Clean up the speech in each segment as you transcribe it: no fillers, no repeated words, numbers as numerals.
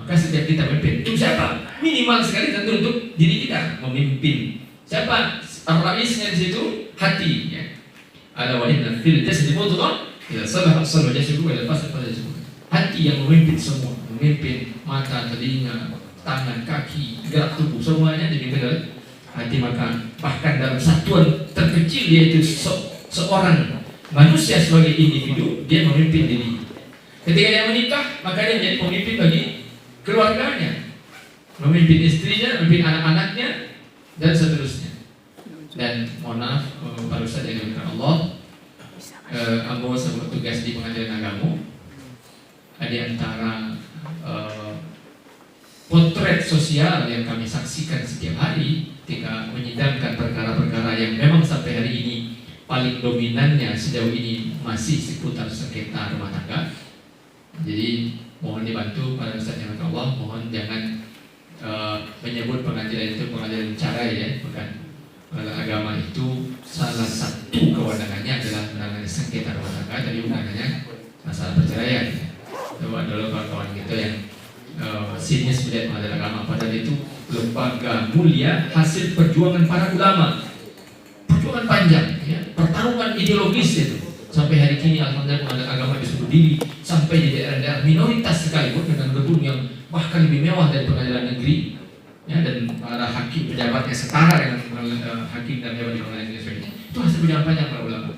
Maka setiap kita memimpin, untuk siapa? Minimal sekali tentu untuk diri kita memimpin. Siapa? Ar-raisnya di situ hati. Ya. Ala wa inna fil jasadi mudghah idza salaha salaha jasadu wa idza fasada jasadu. Hati yang memimpin semua, memimpin mata, telinga, tangan, kaki, gerak tubuh semuanya dipimpin oleh hati. Maka bahkan dalam satuan terkecil yaitu seorang manusia sebagai individu, dia memimpin diri. Ketika dia menikah, maka dia menjadi pemimpin bagi keluarganya, memimpin istrinya, memimpin anak-anaknya, dan seterusnya. Dan mohon maaf, baru saja diberitahu Allah, ambo sebuah tugas di pengadilan agama. Di antara potret sosial yang kami saksikan setiap hari ketika menyidangkan perkara-perkara yang memang sampai hari ini paling dominannya sejauh ini masih seputar sengketa rumah tangga. Jadi mohon dibantu para ustaz yang Allah, mohon jangan menyebut pengadilan itu pengadilan cara ya, bukan. Agama itu salah satu kewenangannya adalah menangani sengketa rumah tangga, jadi bukannya masalah perceraian. Coba dulu kawan-kawan kita yang sinis melihat pengadilan agama, padahal itu lembaga mulia hasil perjuangan para ulama, perjuangan panjang, ya, pertarungan ideologis itu. Sampai hari kini alhamdulillah pengadilan agama bisa berdiri sampai di daerah-daerah minoritas sekalipun dengan gedung yang bahkan lebih mewah dari pengadilan negeri. Ya, dan para hakim pejabatnya setara dengan hakim dan pejabat di pengadilan negeri sebagainya. Itu hasil perjuangan panjang para ulama.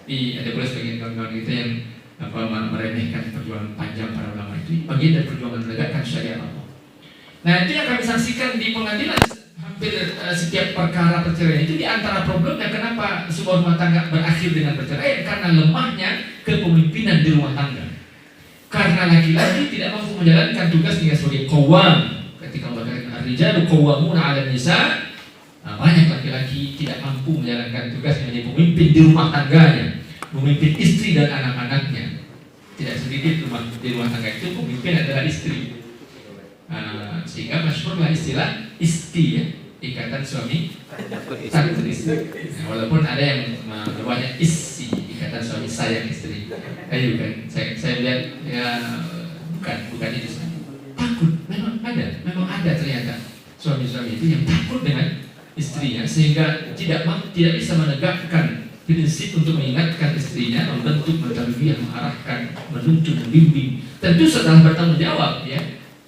Ada pula sebagian kawan-kawan kita yang meremehkan perjuangan panjang para ulama itu bagian dari perjuangan menegakkan syariat Allah. Nah, itu yang kami saksikan di pengadilan. Hampir setiap perkara perceraian itu di antara problemnya kenapa sebuah rumah tangga berakhir dengan perceraian, karena lemahnya kepemimpinan di rumah tangga. Karena laki-laki tidak mampu menjalankan tugasnya sebagai qawwam. Ketika mengatakan ar-rijalu qawwamuna 'alan nisa, banyak laki-laki tidak mampu menjalankan tugas menjadi pemimpin di rumah tangganya, memimpin istri dan anak-anaknya. Tidak sedikit di rumah tangga itu pemimpin adalah istri. Sehingga masyhurlah istilah isti ya, ikatan suami satu istri. Walaupun ada yang berubahnya isi, ikatan suami sayang istri. Ayo kan, saya lihat ya bukan itu saja. Takut, memang ada ternyata suami-suami itu yang takut dengan istrinya sehingga tidak bisa menegakkan prinsip untuk mengingatkan istrinya, membentuk, mentarbiyah, mengarahkan, menuntun, membimbing. Tentu setelah bertanggung jawab ya.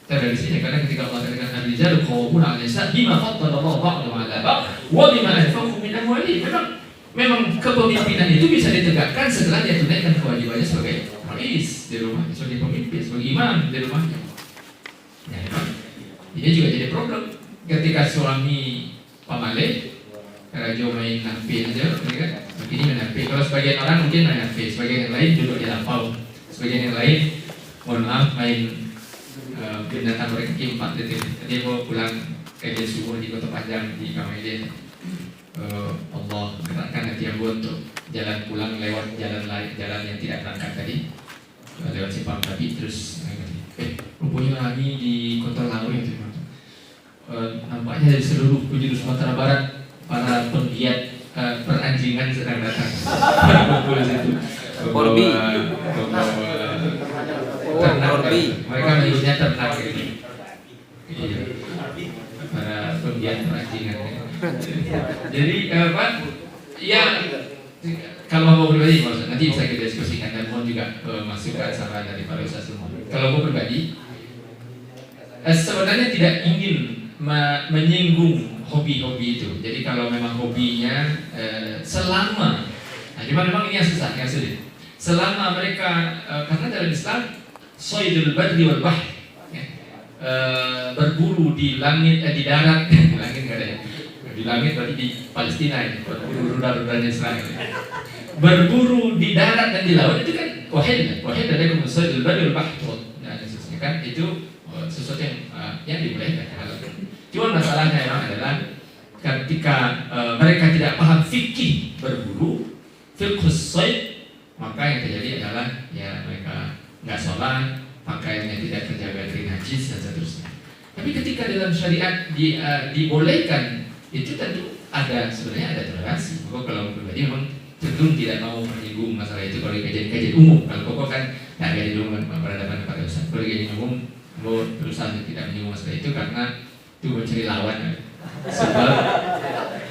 Dari sini karena ketika Allah katakan ar-rijalu qawwamuna 'alan nisa bima faddala Allahu ba'dahum 'ala ba'd wa bima anfaqu min amwalihim. Memang kepemimpinan itu bisa ditegakkan setelah dia tunaikan kewajibannya sebagai rais di rumah, sebagai pemimpin, sebagai imam di rumahnya. Ya, ini juga jadi problem ketika suami pamale rajo main HP aja, kan? Begini main HP. Kalau sebagian orang mungkin main HP, sebagian yang lain duduk di lampau, sebagian yang lain mohon maaf main binatang mereka keempat itu. Dia mau pulang kerja subuh di Kota Panjang di Kamaijen. Allah gerakkan hati yang untuk jalan pulang lewat jalan lain, jalan yang tidak berangkat tadi, lewat Simpang Tapi terus rupanya kami di Kota Lawe itu nampaknya dari seluruh penjuru Sumatera Barat para penggiat peranjingan sedang datang berkumpul di situ. Ternak, mereka menyebutnya ternak ini. Iya. Para penggiat peranjingan. Jadi Pak, ya kalau mau pribadi, nanti bisa kita diskusikan dan mohon juga masukan saran dari para ustaz semua. Kalau mau pribadi, sebenarnya tidak ingin menyinggung hobi-hobi itu. Jadi kalau memang hobinya selama, cuma memang ini yang susah, yang sulit. Selama mereka karena dalam Islam Soidul Badri wal Bahr, berburu di langit, di darat, langit nggak ada ya. Di langit berarti di Palestina ini, berburu rudal-rudalnya Israel. Berburu di darat dan di laut itu kan wahid alaikum Soidul Badri wal Bahr. Nah, khususnya kan itu sesuatu yang dibolehkan. Cuma masalahnya memang adalah ketika mereka tidak paham fikih berburu, fiqhus soid, maka yang terjadi adalah ya mereka nggak sholat, pakaiannya tidak terjaga dari najis dan seterusnya. Tapi ketika dalam syariat dibolehkan, itu tentu sebenarnya ada toleransi. Pokok kalau pribadi memang cenderung tidak mau menyinggung masalah itu kalau kajian umum. Kalau pokok kan nggak kajian umum berhadapan kepada ustaz. Kalau kajian umum berusaha tidak menyinggung masalah itu karena itu mencari lawan.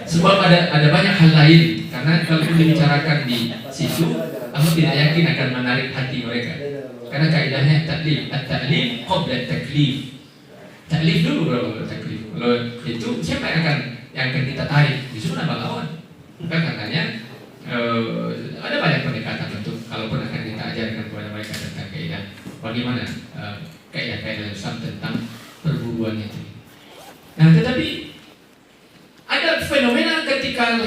Sebab ada banyak hal lain, karena kalau dibicarakan di situ, aku tidak yakin akan menarik hati mereka. Karena kaidahnya taklif, at-taklif qabla taklif. Taklif dulu baru taklif. Kalau itu siapa yang akan kita tarik? Justru nambah lawan. Maka katanya ada banyak pendekatan untuk kalaupun akan kita ajarkan kepada mereka tentang kaidah bagaimana kaidah-kaidah Islam tentang perburuan itu. Nah, tetapi ada fenomena ketika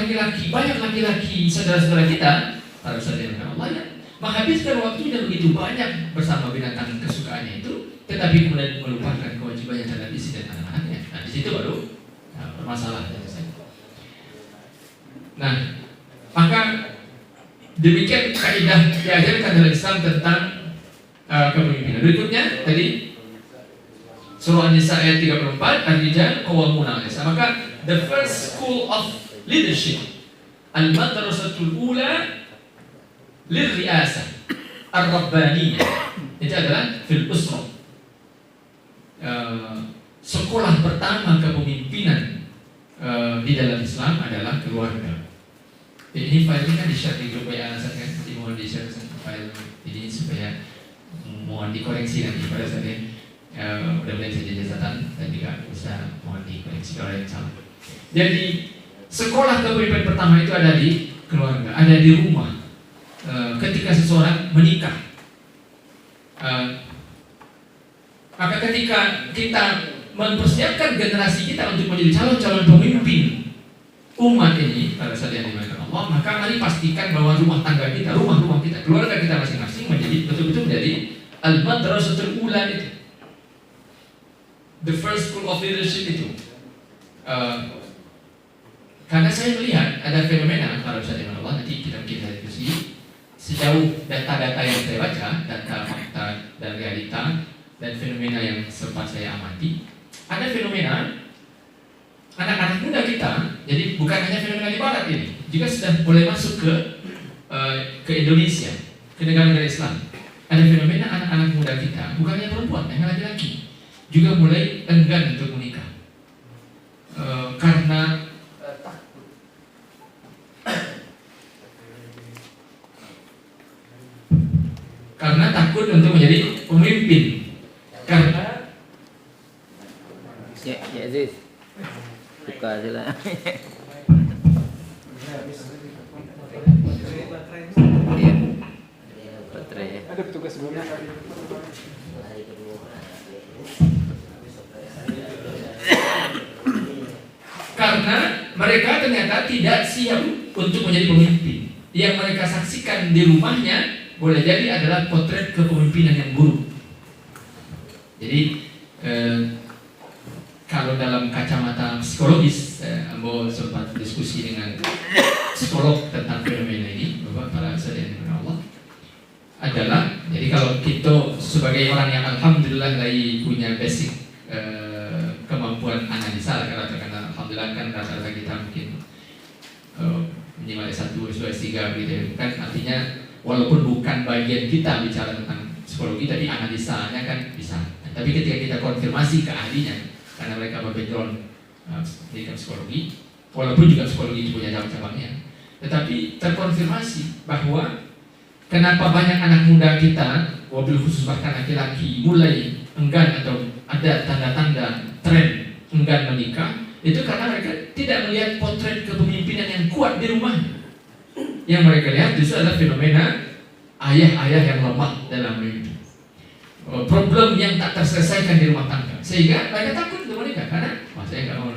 banyak laki-laki saudara-saudara kita, para saudara Allah ya, menghabiskan waktunya begitu banyak bersama binatang kesukaannya itu, tetapi kemudian melupakan kewajibannya terhadap istri dan anak-anaknya. Nah, di situ baru bermasalah. Nah, maka demikian kaidah diajarkan dalam Islam tentang kepemimpinan. Berikutnya tadi Surah An-Nisa ayat 34, Ar-Rijal Qawwamuna 'ala Nisa. Maka the first school of leadership, al-madrasatul ula lirriasah ar-rabbaniyah, itu adalah fil usrah. Sekolah pertama kepemimpinan di dalam Islam adalah keluarga. Ini file ini kan di-share di grup WA saya kan, mohon di-share file ini supaya mohon dikoreksi nanti pada saat ini. Mudah-mudahan saya jadi catatan dan juga bisa mohon dikoreksi kalau yang salah. Jadi sekolah kepemimpinan pertama itu ada di keluarga, ada di rumah. Ketika seseorang menikah, maka ketika kita mempersiapkan generasi kita untuk menjadi calon-calon pemimpin umat ini pada saat yang dimaksud Allah, maka mari pastikan bahwa rumah tangga kita, rumah kita, keluarga kita masing-masing menjadi betul-betul menjadi al-madrasatul ula itu. The first school of leadership itu. Karena saya melihat ada fenomena pada saat yang Allah, nanti kita diskusi sejauh data-data yang saya baca, data fakta dan realita dan fenomena yang sempat saya amati, ada fenomena anak-anak muda kita. Jadi bukan hanya fenomena di Barat ini, juga sudah mulai masuk ke Indonesia, ke negara-negara Islam. Ada fenomena anak-anak muda kita, bukan hanya perempuan, yang laki-laki juga mulai enggan untuk menikah karena takut untuk menjadi pemimpin. Karena ya Aziz buka aja baterai. Ada petugas sebelumnya. Karena mereka ternyata tidak siap untuk menjadi pemimpin. Yang mereka saksikan di rumahnya boleh jadi adalah potret kepemimpinan yang buruk. Jadi kalau dalam kacamata psikologis, Ambo sempat diskusi dengan psikolog tentang fenomena ini, Bapak para saudara Allah, adalah jadi kalau kita sebagai orang yang alhamdulillah lagi punya basic kemampuan analisa, karena alhamdulillah kan rata-rata kita mungkin minimal S1, S2, S3 gitu kan, artinya walaupun bukan bagian kita bicara tentang psikologi, tapi analisanya kan bisa. Tapi ketika kita konfirmasi ke ahlinya, karena mereka berbackground pendidikan psikologi, walaupun juga psikologi itu punya cabang-cabangnya, tetapi terkonfirmasi bahwa kenapa banyak anak muda kita, wabil khusus bahkan laki-laki, mulai enggan atau ada tanda-tanda tren enggan menikah, itu karena mereka tidak melihat potret kepemimpinan yang kuat di rumahnya. Yang mereka lihat justru adalah fenomena ayah-ayah yang lemah dalam mimpi, problem yang tak terselesaikan di rumah tangga, sehingga mereka takut untuk menikah karena saya nggak mau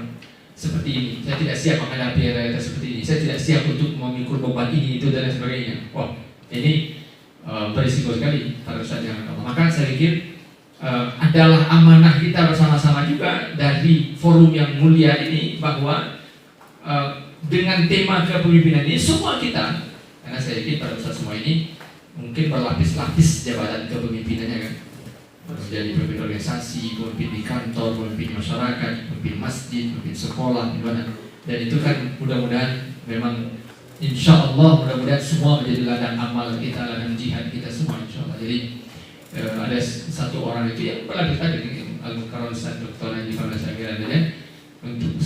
seperti ini, saya tidak siap menghadapi realita seperti ini, saya tidak siap untuk memikul beban ini itu dan sebagainya. Wah, ini berisiko sekali pada saat yang akan. Maka saya pikir adalah amanah kita bersama-sama juga dari forum yang mulia ini, bahwa dengan tema kepemimpinan ini semua kita, karena saya yakin pada saat semua ini mungkin berlapis-lapis jabatan kepemimpinannya kan, menjadi pemimpin organisasi, pemimpin di kantor, pemimpin masyarakat, pemimpin masjid, pemimpin sekolah, gimana. Dan itu kan mudah-mudahan memang insya Allah mudah-mudahan semua menjadi ladang amal kita, ladang jihad kita semua insya Allah. Jadi ada satu orang itu yang pernah tadi Al-Mukarram Ustaz Dr. Haji Fahmi Syakir untuk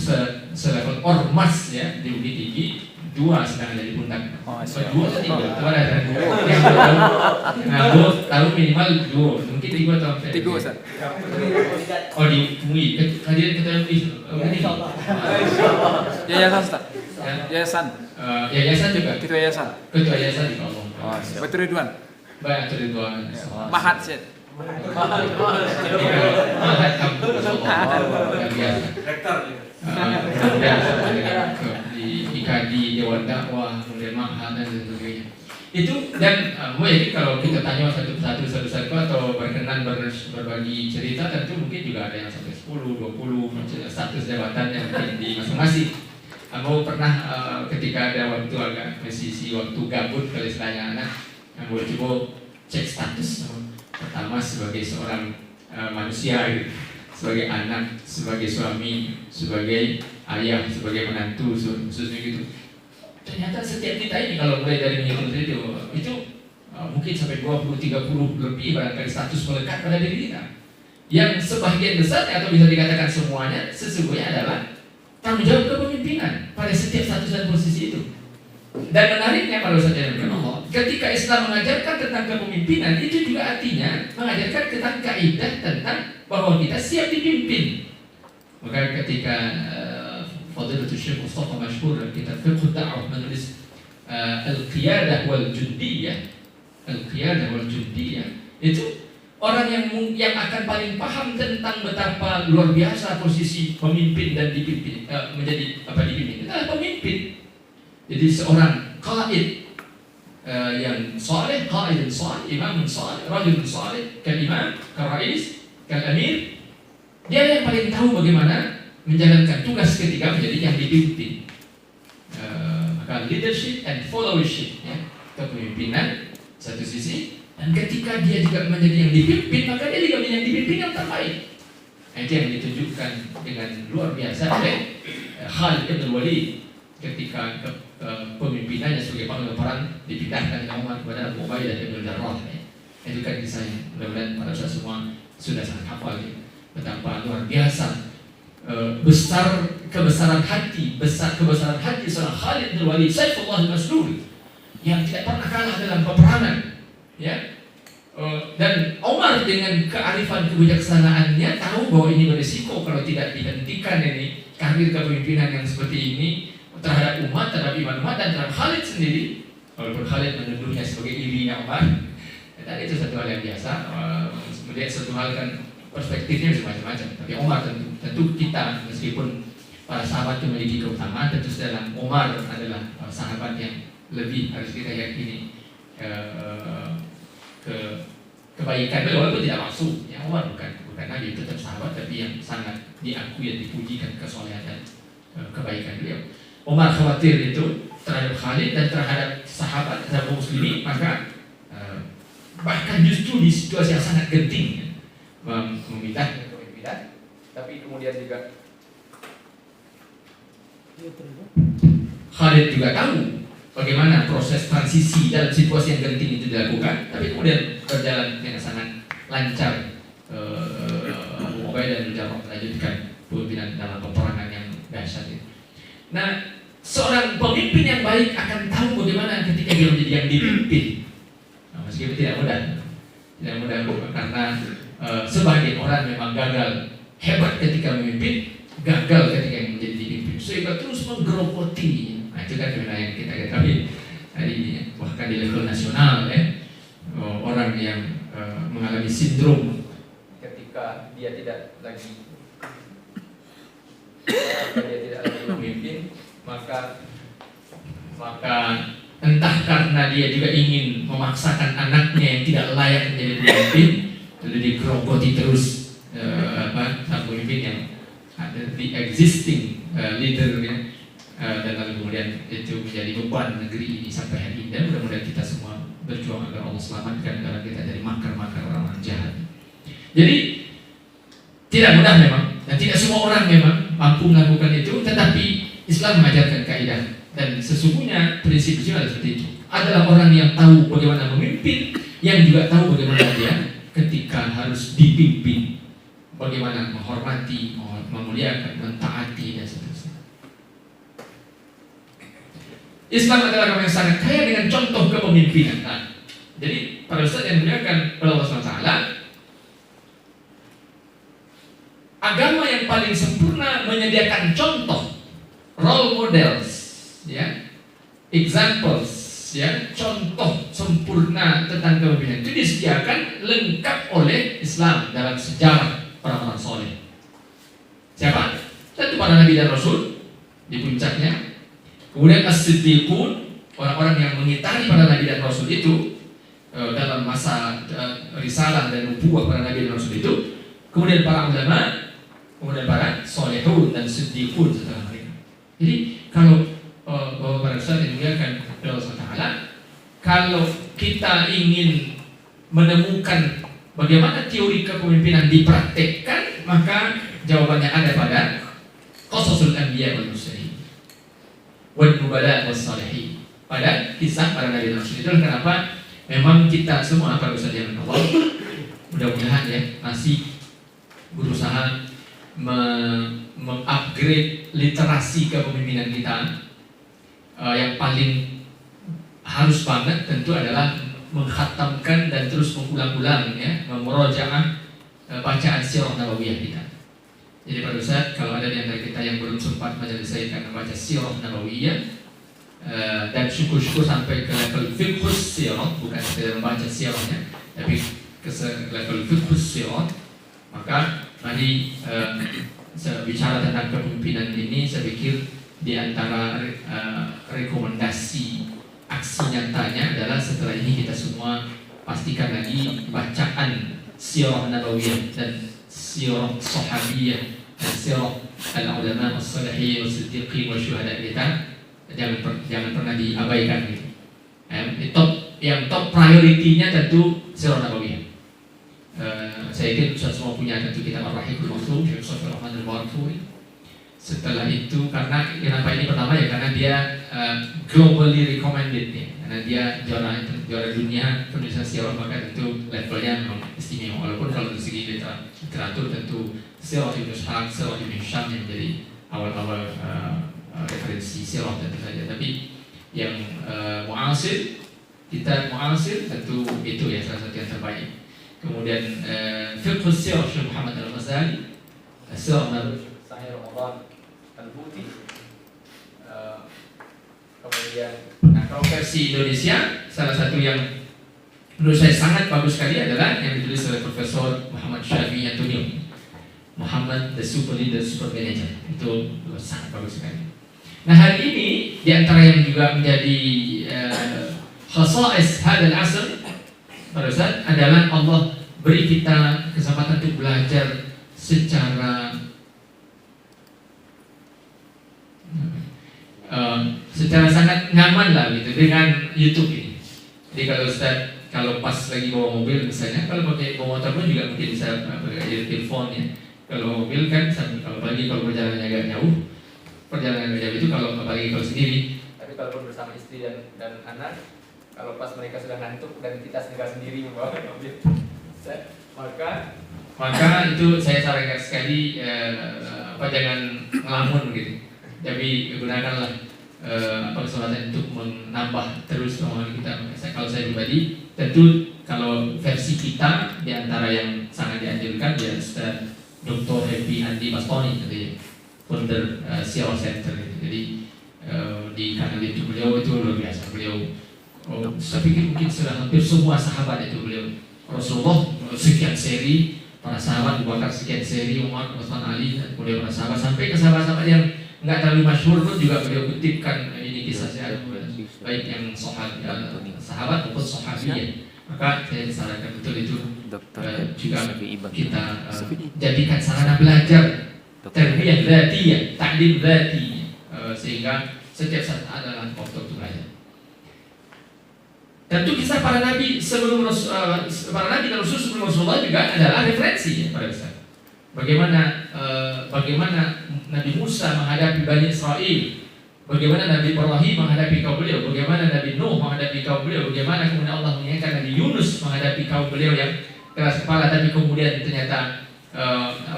selevel ormas ya di Bukit Tinggi 2 sedang ada di pundak. Oh, 2 atau 3? Tahu ada yang tahu minimal 2, mungkin 3 atau 4. 3 Ustaz. Oh di MUI, kalian ketua MUI. Yayasan Ustaz. Yayasan. Yayasan juga. Ketua yayasan. Ketua yayasan di Allah. Oh, siap. Betul Ridwan. Baik, Atur Ridwan. Mahat Syed. Mahat kampus Allah. Rektor. Di IKD, Dewan Dakwah, kemudian Mahat dan sebagainya. Itu dan yakin kalau kita tanya satu-satu atau berkenan berbagi cerita, tentu mungkin juga ada yang sampai 10, 20 status jabatannya mungkin di masing-masing. Mau pernah ketika ada waktu agak sisi waktu gabut kalau istilahnya anak, mau coba cek status pertama sebagai seorang manusia gitu. Sebagai anak, sebagai suami, sebagai ayah, sebagai menantu, khususnya gitu. Ternyata setiap kita ini kalau mulai dari menghitung itu mungkin sampai 20-30 lebih barangkali status melekat pada diri kita. Yang sebagian besar atau bisa dikatakan semuanya sesungguhnya adalah tanggung jawab kepemimpinan pada setiap status dan posisi itu. Dan menariknya kalau saja ketika Islam mengajarkan tentang kepemimpinan, itu juga artinya mengajarkan tentang kaidah tentang bahwa kita siap dipimpin. Maka ketika Fadilatul Syekh Mustafa Mashhur kita Fiqh Da'wah menulis Al-Qiyadah wal Jundiyah, Al-Qiyadah wal Jundiyah, itu orang yang akan paling paham tentang betapa luar biasa posisi pemimpin dan dipimpin menjadi dipimpin adalah pemimpin. Jadi seorang qaid yang saleh, qaidun saleh, imamun saleh, rajulun saleh, kal-imam, kal-rais, kal-amir, dia yang paling tahu bagaimana menjalankan tugas ketika menjadi yang dipimpin. Maka leadership and followership, ya, kepemimpinan satu sisi, dan ketika dia juga menjadi yang dipimpin, maka dia juga menjadi yang dipimpin yang terbaik. Itu yang ditunjukkan dengan luar biasa oleh Khalid bin Walid ketika pemimpinannya sebagai panglima perang dipindahkan oleh Umar kepada Abu Ubaidah bin Jarrah. Itu kan kisahnya. Mudah-mudahan para saudara semua sudah sangat hafal ya. Betapa luar biasa kebesaran hati seorang Khalid bin Walid Saifullah al-Maslul yang tidak pernah kalah dalam peperangan, ya. Dan Umar dengan kearifan kebijaksanaannya tahu bahwa ini berisiko kalau tidak dihentikan ini karir kepemimpinan yang seperti ini terhadap umat, terhadap iman umat dan terhadap Khalid sendiri. Walaupun Khalid menuduhnya sebagai irinya Umar, dan itu satu hal yang biasa. Kemudian satu hal kan perspektifnya bisa macam-macam. Tapi Umar tentu kita meskipun para sahabat memiliki keutamaan, tentu dalam Umar adalah sahabat yang lebih harus kita yakini kebaikan beliau, walaupun tidak maksud. Ya, Umar bukan Nabi, tetap sahabat, tapi yang sangat diakui dan dipujikan kesolehan dan kebaikan beliau. Umar khawatir itu terhadap Khalid dan terhadap sahabat terhadap muslimin, maka bahkan justru di situasi yang sangat genting memindahkan kepemimpinan, tapi kemudian juga Khalid juga tahu bagaimana proses transisi dalam situasi yang genting itu dilakukan, tapi kemudian berjalan dengan sangat lancar. Abu Ubaidah bin Jarrah melanjutkan pemimpinan dalam peperangan yang dahsyat itu. Nah, seorang pemimpin yang baik akan tahu bagaimana ketika dia menjadi yang dipimpin. Nah, meskipun tidak mudah karena sebagian orang memang gagal hebat ketika memimpin, gagal ketika menjadi dipimpin, sehingga terus menggerogoti. Nah, itu kan yang kita ketahui hari ini, bahkan di level nasional ya, orang yang mengalami sindrom ketika dia tidak lagi memimpin, maka entah karena dia juga ingin memaksakan anaknya yang tidak layak menjadi pemimpin, lalu digerogoti terus sang pemimpin yang ada di existing leader ya, dan lalu kemudian itu menjadi beban negeri ini sampai hari ini. Dan mudah-mudahan kita semua berjuang agar Allah selamatkan negara kita dari makar-makar orang-orang jahat. Jadi tidak mudah memang, dan tidak semua orang memang mampu melakukan itu, tetapi Islam mengajarkan kaidah, dan sesungguhnya prinsip Islam adalah seperti itu. Adalah orang yang tahu bagaimana memimpin, yang juga tahu bagaimana dia ketika harus dipimpin, bagaimana menghormati, memuliakan, mentaati dan seterusnya. Islam adalah agama yang sangat kaya dengan contoh kepemimpinan. Nah, jadi para ustaz yang dimuliakan oleh Allah SWT, agama yang paling sempurna menyediakan contoh, role models, ya, examples, ya, contoh sempurna tentang kepemimpinan itu disediakan lengkap oleh Islam dalam sejarah orang-orang soleh. Siapa? Tentu para nabi dan rasul di puncaknya. Kemudian as-siddiqun, orang-orang yang mengitari para nabi dan rasul itu dalam masa risalah dan nubuwah para nabi dan rasul itu. Kemudian para ulama, kemudian para solehun dan siddiqun setelah mereka. Jadi kalau para ustaz yang dimuliakan oleh Allah SWT, kalau kita ingin menemukan bagaimana teori kepemimpinan dipraktekkan, maka jawabannya ada pada qasasul anbiya wal mursalin wal nubala was salihin, pada kisah para nabi dan rasul. Itu kenapa memang kita semua para ustaz yang Allah mudah-mudahan ya masih berusaha mengupgrade literasi kepemimpinan kita. Yang paling harus banget tentu adalah mengkhatamkan dan terus mengulang-ulang, ya, memurojaah bacaan sirah nabawiyah kita. Jadi pada saat kalau ada di antara kita yang belum sempat menyelesaikan membaca sirah nabawiyah dan syukur-syukur sampai ke level fiqhus sirah, bukan sekedar membaca sirahnya, tapi ke level fiqhus sirah, maka mari bicara tentang kepemimpinan ini, saya pikir di antara rekomendasi aksi nyatanya adalah setelah ini kita semua pastikan lagi bacaan sirah nabawiyah dan sirah sahabiyah dan sirah al-ulama as-salihin was-siddiqin wasyuhada kita jangan pernah diabaikan gitu. Yang top priority-nya tentu sirah nabawiyah. Saya yakin semua punya tentu kitab Ar-Rahiqul Maktum, Syekh Shafii Rahman Al-Barakfuri. Setelah itu, karena kenapa ini pertama ya, karena dia globally recommended ya, karena dia juara dunia penulisan sirah, maka tentu levelnya memang istimewa. Walaupun kalau dari segi literatur tentu sirah Ibnu Ishaq, sirah Ibnu Hisham yang menjadi awal-awal referensi sirah tentu saja. Tapi yang mu'asir, kita mu'asir tentu itu ya salah satu yang terbaik. Kemudian fiqh sirah Syekh Muhammad Al-Ghazali, sirah Sahih Ramadan Al-Buti. Kemudian kalau versi Indonesia, salah satu yang menurut saya sangat bagus sekali adalah yang ditulis oleh Profesor Muhammad Syafi'i Antonio, Muhammad the Super Leader Super Manager. Itu sangat bagus sekali. Nah, hari ini di antara yang juga menjadi khasa'is hadal asr pada saat adalah Allah beri kita kesempatan untuk belajar secara sangat nyaman lah gitu dengan YouTube ini. Jadi kalau Ustaz kalau pas lagi bawa mobil misalnya, kalau pakai bawa motor pun juga mungkin bisa pakai earphone ya. Kalau mobil kan, kalau pagi kalau perjalanannya agak jauh, perjalanan agak jauh itu kalau pagi kalau sendiri. Tapi kalau pun bersama istri dan anak, kalau pas mereka sudah ngantuk dan kita sendiri membawa mobil, maka itu saya sarankan sekali jangan ngelamun gitu. Tapi gunakanlah kesempatan untuk menambah terus pemahaman kita. Kalau saya pribadi, tentu kalau versi kita di antara yang sangat dianjurkan ya Ustaz Dr. Happy Andi Bastoni, founder Sirah Center. Jadi di kanal YouTube beliau itu luar biasa. Beliau, saya pikir mungkin sudah hampir semua sahabat itu beliau. Rasulullah sekian seri, para sahabat Abu Bakar sekian seri, Umar, Utsman, Ali, dan kemudian para sahabat sampai ke sahabat-sahabat yang nggak terlalu masyhur pun juga beliau kutipkan ini kisah sejarah, baik yang sahabat maupun sahabiyah. Maka saya sarankan betul itu juga kita jadikan sarana belajar tarbiyah dzatiyah, ta'lim dzati, sehingga setiap saat adalah waktu untuk belajar. Tentu kisah para nabi sebelum para nabi dan rasul sebelum Rasulullah juga adalah referensi ya, para Ustaz. Bagaimana Nabi Musa menghadapi Bani Israel, bagaimana Nabi Ibrahim menghadapi kaum beliau, bagaimana Nabi Nuh menghadapi kaum beliau, bagaimana kemudian Allah mengingatkan Nabi Yunus menghadapi kaum beliau yang keras kepala, tapi kemudian ternyata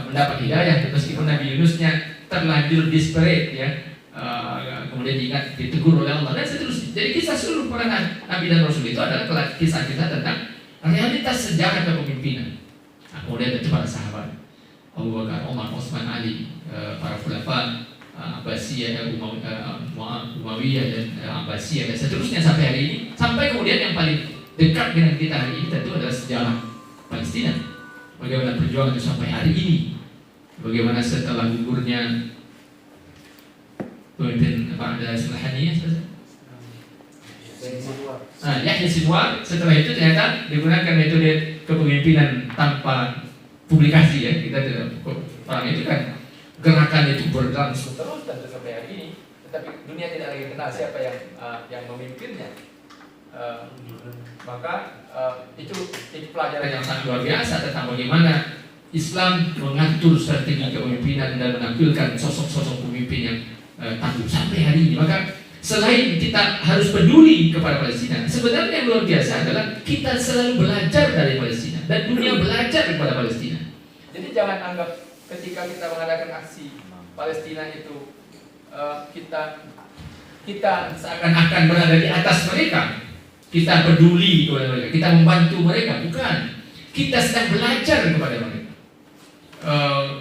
mendapat hidayah meskipun Nabi Yunusnya terlanjur desperate ya, kemudian ditegur oleh Allah dan seterusnya. Jadi kisah seluruh para Nabi dan Rasul itu adalah kisah-kisah tentang realitas sejarah kepemimpinan. Nah, kemudian itu para sahabat Abu Bakar, Umar, Utsman, Ali, para khulafa Abbasiyah, Umayyah dan Abbasiyah dan seterusnya sampai hari ini. Sampai kemudian yang paling dekat dengan kita hari ini tentu adalah sejarah Palestina. Bagaimana perjuangan itu sampai hari ini. Bagaimana setelah gugurnya pemimpin Ba'da Sulhaniyah, Yahya Sinwar, setelah itu ternyata digunakan metode kepemimpinan tanpa publikasi ya. Kita tidak, orang itu kan gerakan itu berlangsung terus dan sampai hari ini, tetapi dunia tidak lagi kenal siapa yang memimpinnya. Maka itu pelajaran yang sangat luar biasa tentang bagaimana Islam mengatur strategi kepemimpinan dan menampilkan sosok-sosok pemimpin yang tangguh sampai hari ini. Maka selain kita harus peduli kepada Palestina, sebenarnya yang luar biasa adalah kita selalu belajar dari Palestina dan dunia belajar kepada Palestina. Jadi jangan anggap ketika kita mengadakan aksi Palestina itu kita seakan-akan berada di atas mereka, kita peduli kepada mereka, kita membantu mereka. Bukan, kita sedang belajar kepada mereka.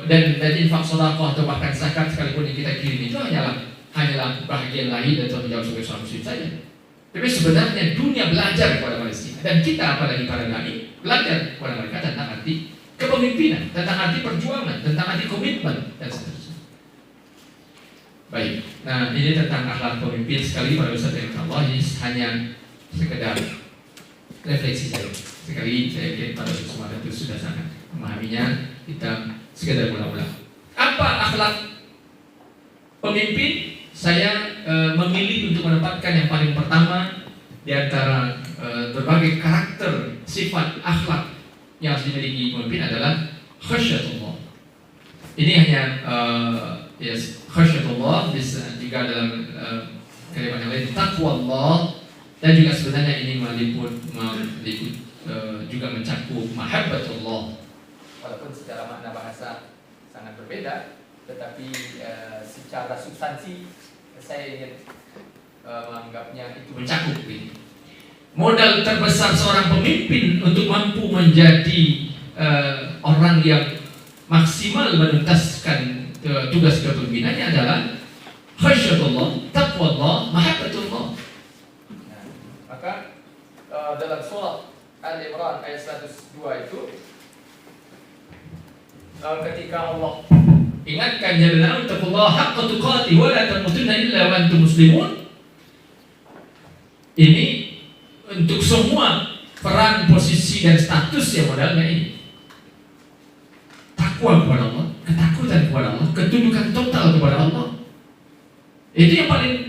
Dan infak sedekah atau bahkan zakat sekalipun yang kita kirim itu hanyalah bahagian lain dan tanggung jawab sebagai seorang muslim saja. Tapi sebenarnya dunia belajar kepada Palestina, dan kita apalagi para nabi belajar kepada mereka tentang arti kepemimpinan, tentang arti perjuangan, tentang arti komitmen dan seterusnya. Baik, nah ini tentang akhlak pemimpin. Sekali para ustaz yang Allah, ini hanya sekedar refleksi saja. Sekali saya kira para semua itu sudah sangat memahaminya. Kita sekedar ulang-ulang. Apa akhlak pemimpin? Saya memilih untuk menempatkan yang paling pertama di antara berbagai karakter, sifat, akhlak yang harus dimiliki pemimpin adalah khasyatullah. Ini hanya khasyatullah, bisa juga dalam kalimat yang lain taqwallah, dan juga sebenarnya ini meliput juga mencakup mahabbatullah. Walaupun secara makna bahasa sangat berbeda, tetapi secara substansi saya ingin menganggapnya itu mencakup ini. Modal terbesar seorang pemimpin untuk mampu menjadi orang yang maksimal menuntaskan tugas kepemimpinannya adalah khasyatullah, taqwallah, mahabbatullah. Nah, maka dalam surah Al-Imran ayat 102 itu ketika Allah ingatkan jalla taqullaha haqqa tuqatih wa la tamutunna illa wa antum muslimun. Ini untuk semua peran, posisi dan status yang modalnya ini. Takwa kepada Allah, ketakutan kepada Allah, ketundukan total kepada Allah. Itu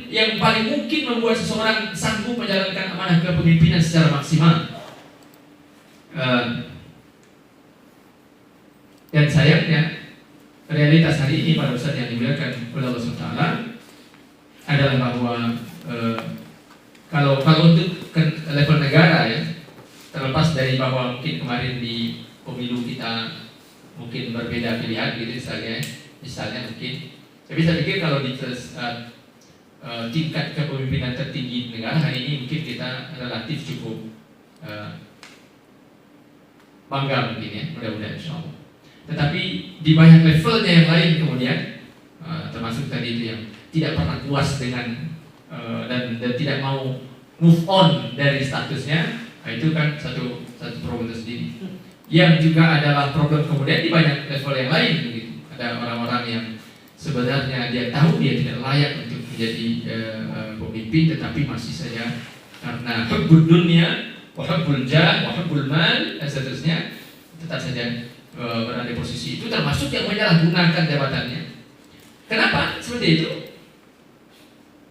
yang paling mungkin membuat seseorang sanggup menjalankan amanah kepemimpinan secara maksimal. Dan sayangnya realitas hari ini pada saat yang dimuliakan oleh Allah SWT adalah bahwa kalau untuk level negara ya, terlepas dari bahwa mungkin kemarin di pemilu kita mungkin berbeda pilihan gitu misalnya mungkin, tapi saya pikir kalau di tingkat kepemimpinan tertinggi negara hari ini mungkin kita relatif cukup bangga mungkin ya, mudah-mudahan insyaallah. Tetapi di banyak levelnya yang lain kemudian termasuk tadi itu yang tidak pernah puas dengan dan tidak mau move on dari statusnya, itu kan satu problem tersendiri. Yang juga adalah problem kemudian di banyak level yang lain begitu. Ada orang-orang yang sebenarnya dia tahu dia tidak layak untuk menjadi pemimpin, tetapi masih saja karena hubbud dunya wa hubbul jah wa hubbul mal dan seterusnya tetap saja berada di posisi itu, termasuk yang menyalahgunakan jabatannya. Kenapa seperti itu?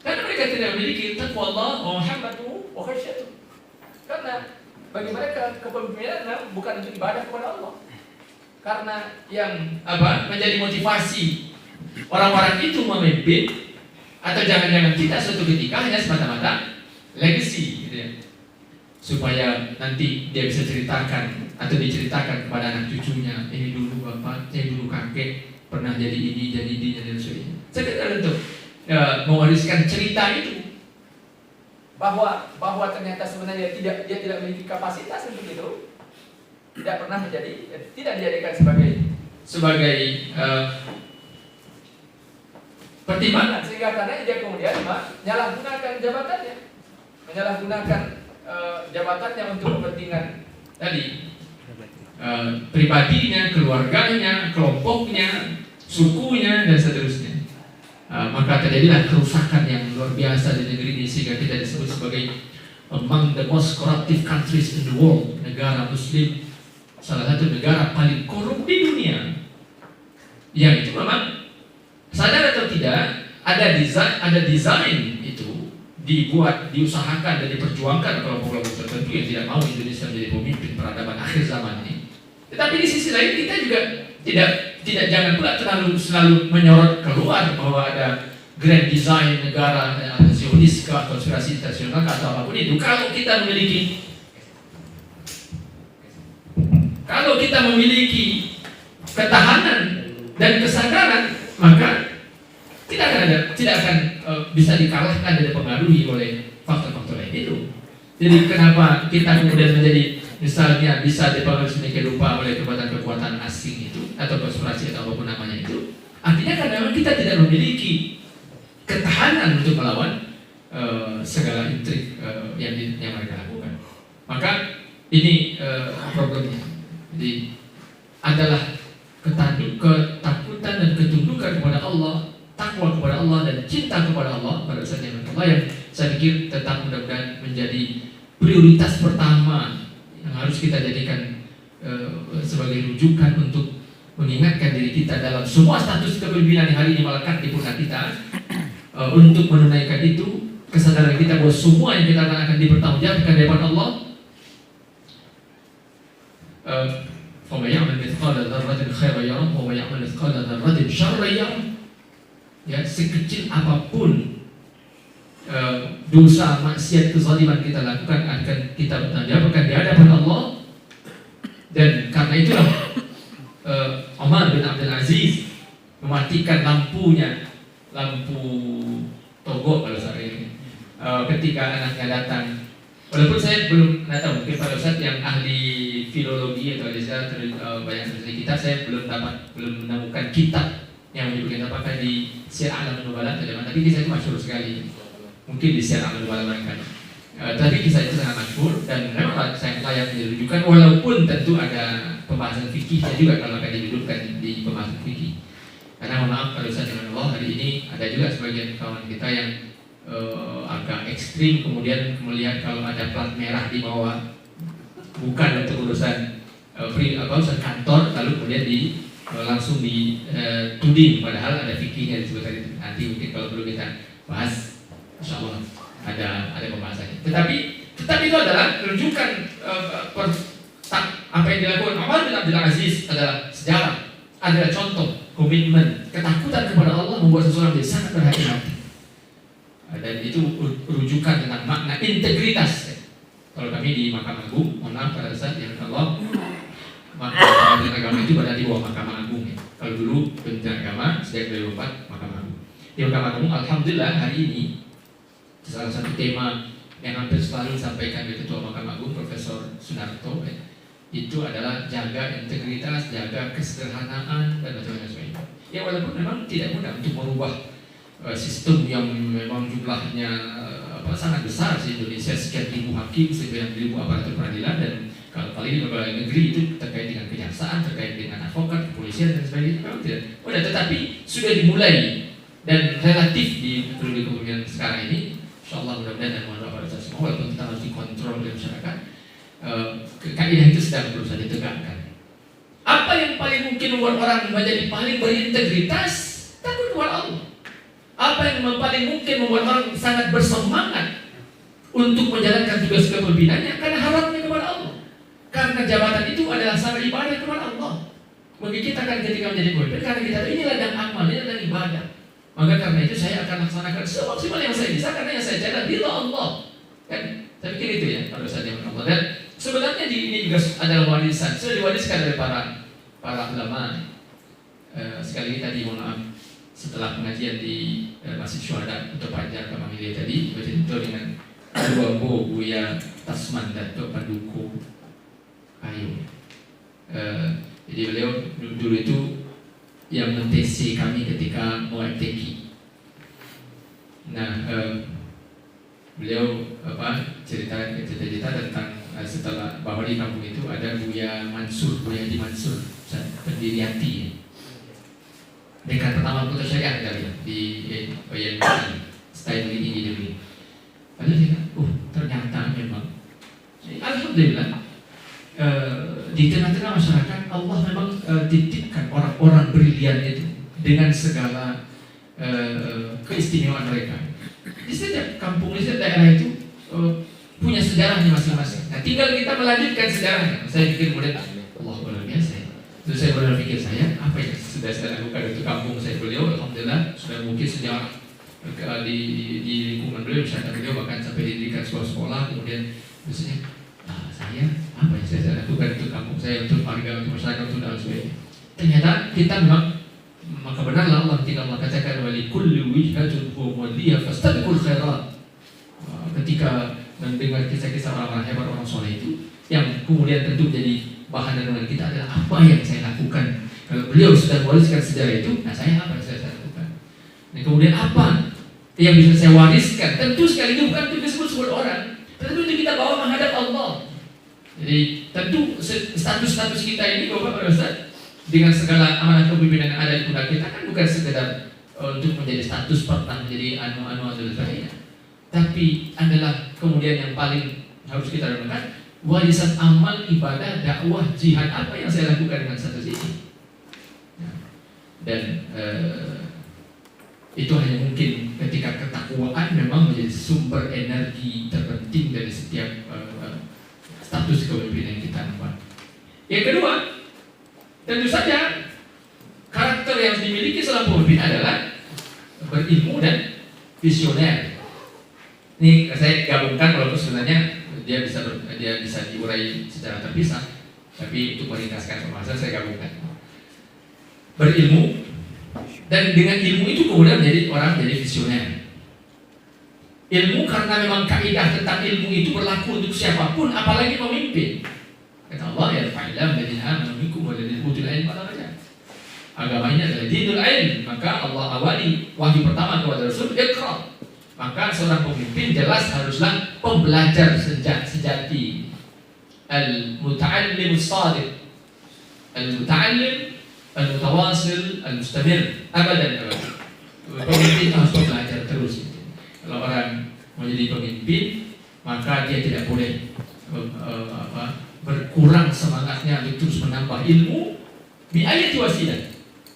Karena mereka tidak memiliki taqwa Allah wa mahabbatuhu wa khasyatuhu. Karena bagi mereka kepemimpinan bukan untuk ibadah kepada Allah. Karena yang menjadi motivasi orang-orang itu memimpin, atau jangan-jangan kita suatu ketika hanya semata-mata legacy gitu ya. Supaya nanti dia bisa ceritakan atau diceritakan kepada anak cucunya, ini dulu bapak, ini dulu kakek pernah jadi ini, jadi dan sebagainya. Sekedar untuk mewariskan cerita itu, bahwa ternyata sebenarnya dia tidak memiliki kapasitas untuk itu, tidak pernah tidak dijadikan sebagai pertimbangan, sehingga karena dia kemudian menyalahgunakan jabatannya untuk kepentingan tadi, pribadinya, keluarganya, kelompoknya, sukunya, dan seterusnya. Maka terjadilah kerusakan yang luar biasa di negeri ini, sehingga kita disebut sebagai among the most corruptive countries in the world. Negara Muslim, salah satu negara paling korup di dunia. Yang itu memang sadar atau tidak, ada desain itu dibuat, diusahakan dan diperjuangkan kelompok-kelompok tertentu yang tidak mau Indonesia menjadi pemimpin peradaban akhir zaman ini. Tetapi di sisi lain kita juga tidak jangan pula selalu menyorot keluar bahwa ada grand design negara Zionis ke konspirasi internasional atau apapun itu. Kalau kita memiliki ketahanan dan kesadaran, maka tidak akan bisa dikalahkan dan dipengaruhi oleh faktor-faktor lain itu. Jadi kenapa kita kemudian menjadi misalnya bisa dipengaruhi sedemikian rupa oleh kekuatan asing itu atau konspirasi atau apapun namanya itu? Artinya karena memang kita tidak memiliki ketahanan untuk melawan segala intrik yang mereka lakukan. Maka ini problemnya. Jadi adalah ketakutan dan ketundukan kepada Allah, takwa kepada Allah dan cinta kepada Allah pada saat yang yang saya pikir tetap mudah-mudahan menjadi prioritas pertama yang harus kita jadikan sebagai rujukan untuk mengingatkan diri kita dalam semua status kepemimpinan yang hari ini melekat di pundak kita, untuk menunaikan itu, kesadaran kita bahwa semua yang kita akan dipertanggungjawabkan di hadapan Allah. فَمَنْ يَعْمَلْ مِثْقَالَ ذَرَّةٍ خَيْرًا يَرَهُ وَمَنْ يَعْمَلْ مِثْقَالَ ذَرَّةٍ شَرًّا يَرَهُ. Ya, sekecil apapun dosa, maksiat, kezaliman kita lakukan akan kita bertanggungjawabkan di hadapan Allah. Dan karena itulah Umar bin Abdul Aziz mematikan lampu togok pada saat ini ketika anaknya datang. Walaupun saya belum tahu, mungkin pada saat yang ahli filologi atau banyak dari kita, saya belum menemukan kitab yang menyebutkan apakah di Syiar A'lam Nubala atau tidak. Tapi kisah itu masyhur sekali. Mungkin di Syiar A'lam Nubala barangkali. Tapi kisah itu sangat masyhur dan memang saya layak dirujukan, walaupun tentu ada pembahasan fikihnya juga kalau akan didudukkan di pembahasan fikih. Karena mohon maaf kalau saya dengan Allah, hari ini ada juga sebagian kawan kita yang agak ekstrim, kemudian melihat kalau ada plat merah di bawah bukan untuk urusan urusan kantor, lalu kemudian langsung dituding, padahal ada fikihnya disebut tadi. Nanti mungkin kalau perlu kita bahas, insya Allah ada pembahasannya. Tetapi itu adalah rujukan apa yang dilakukan Umar bin Abdul Aziz adalah sejarah, adalah contoh komitmen, ketakutan kepada Allah membuat seseorang menjadi sangat berhati-hati. Dan itu rujukan tentang makna integritas. Kalau kami di Mahkamah Agung, mohon maaf pada saat yang Allah, Kementerian Agama itu berada di bawah Mahkamah Agung. Ya. Kalau dulu Kementerian Agama sejak 2004 Mahkamah Agung. Di Mahkamah Agung, alhamdulillah hari ini salah satu tema yang hampir selalu disampaikan oleh Ketua Mahkamah Agung Profesor Sunarto itu adalah jaga integritas, jaga kesederhanaan dan sebagainya. Ya walaupun memang tidak mudah untuk merubah sistem yang memang jumlahnya sangat besar di Indonesia, sekian ribu hakim, sekian ribu aparatur peradilan, dan kalau kali ini berbagai negeri itu terkait dengan kejaksaan, terkait dengan advokat, kepolisian dan sebagainya memang tidak mudah, tetapi sudah dimulai dan relatif di periode kepemimpinan sekarang ini, insyaallah mudah-mudahan dan mohon maaf pada semua, walaupun kita harus dikontrol oleh masyarakat, kaidah itu sedang berusaha ditegakkan. Apa yang paling mungkin membuat orang menjadi paling berintegritas? Takut kepada Allah. Apa yang paling mungkin membuat orang sangat bersemangat untuk menjalankan tugas kepemimpinannya? Karena harapnya kepada Allah. Karena jabatan itu adalah sarana ibadah kepada Allah. Bagi kita kan ketika menjadi pemimpin, karena kita tahu ini ladang amal, ini ladang ibadah. Maka karena itu saya akan laksanakan semaksimal yang saya bisa, karena yang saya cari ridha Allah. Kan? Saya pikir itu ya pada saat yang Allah. Dan sebenarnya ini juga adalah warisan, sudah diwariskan oleh para ulama. Sekali lagi tadi mohon maaf, setelah pengajian di Masjid Syuhada untuk Panjar Kamangile tadi bercerita dengan Dua Buya Tasman Dato Paduku Ayu. Jadi beliau dulu itu yang men-TC kami ketika mau MTQ. Nah, beliau cerita tentang setelah bahwa di kampung itu ada Buya Haji Mansur, pendiri hati. Dekan pertama Kota Syariah kali di style ini dulu. Lalu dia ternyata memang alhamdulillah di tengah-tengah masyarakat Allah memang titipkan orang-orang brilian itu dengan segala keistimewaan mereka. Di setiap kampung, di setiap daerah itu punya sejarahnya masing-masing. Nah, tinggal kita melanjutkan sejarahnya. Saya pikir kemudian Allah luar biasa. Terus saya berpikir apa yang sudah saya lakukan untuk kampung saya. Beliau alhamdulillah sudah mungkin sejarah di lingkungan beliau, misalkan beliau bahkan sampai didirikan sekolah, kemudian maksudnya saya apa yang saya lakukan untuk kampung saya, untuk warga, untuk masyarakat, untuk dan sebagainya. Ternyata kita memang, maka benarlah Allah ketika Allah katakan wali kulli wijhatun huwa fastabiqul khairat. Ketika mendengar kisah-kisah orang-orang hebat, orang soleh itu, yang kemudian tentu jadi bahan renungan kita adalah apa yang saya lakukan. Kalau beliau sudah mewariskan sejarah itu, nah saya apa yang saya lakukan? Dan kemudian apa yang bisa saya wariskan? Tentu sekali itu bukan untuk disebut-sebut orang, tentu itu kita bawa menghadap Allah. Jadi tentu status kita ini Bapak Ustaz, dengan segala amanah kepemimpinan yang ada di pundak kita kan bukan sekedar untuk menjadi status pernah menjadi anu dan sebagainya, tapi adalah kemudian yang paling harus kita renungkan, warisan amal, ibadah, dakwah, jihad, apa yang saya lakukan dengan status ini. Dan itu hanya mungkin ketika ketakwaan memang menjadi sumber energi terpenting dari setiap status kepemimpinan kita. Yang kedua, tentu saja karakter yang dimiliki seorang pemimpin adalah berilmu dan visioner. Ini saya gabungkan, walaupun sebenarnya dia bisa diurai secara terpisah, tapi untuk meringkaskan pembahasan saya gabungkan. Berilmu, dan dengan ilmu itu kemudian menjadi visioner. Ilmu karena memang kaidah tentang ilmu itu berlaku untuk siapapun, apalagi pemimpin. Kata Allah ya fa'ilam ladina amanu minkum waladina utul ilm pada raja. Agama ini adalah dinul ilm, maka Allah awali wahyu pertama kepada Rasul Iqra. Maka seorang pemimpin jelas haruslah pembelajar sejati, al-muta'allim as-sadiq, al-muta'allim al-mutawasil, al-mustamir, abadan. Pemimpin harus belajar terus. Kalau orang menjadi pemimpin, maka dia tidak boleh berkurang semangatnya untuk terus menambah ilmu bi ayati wasilah,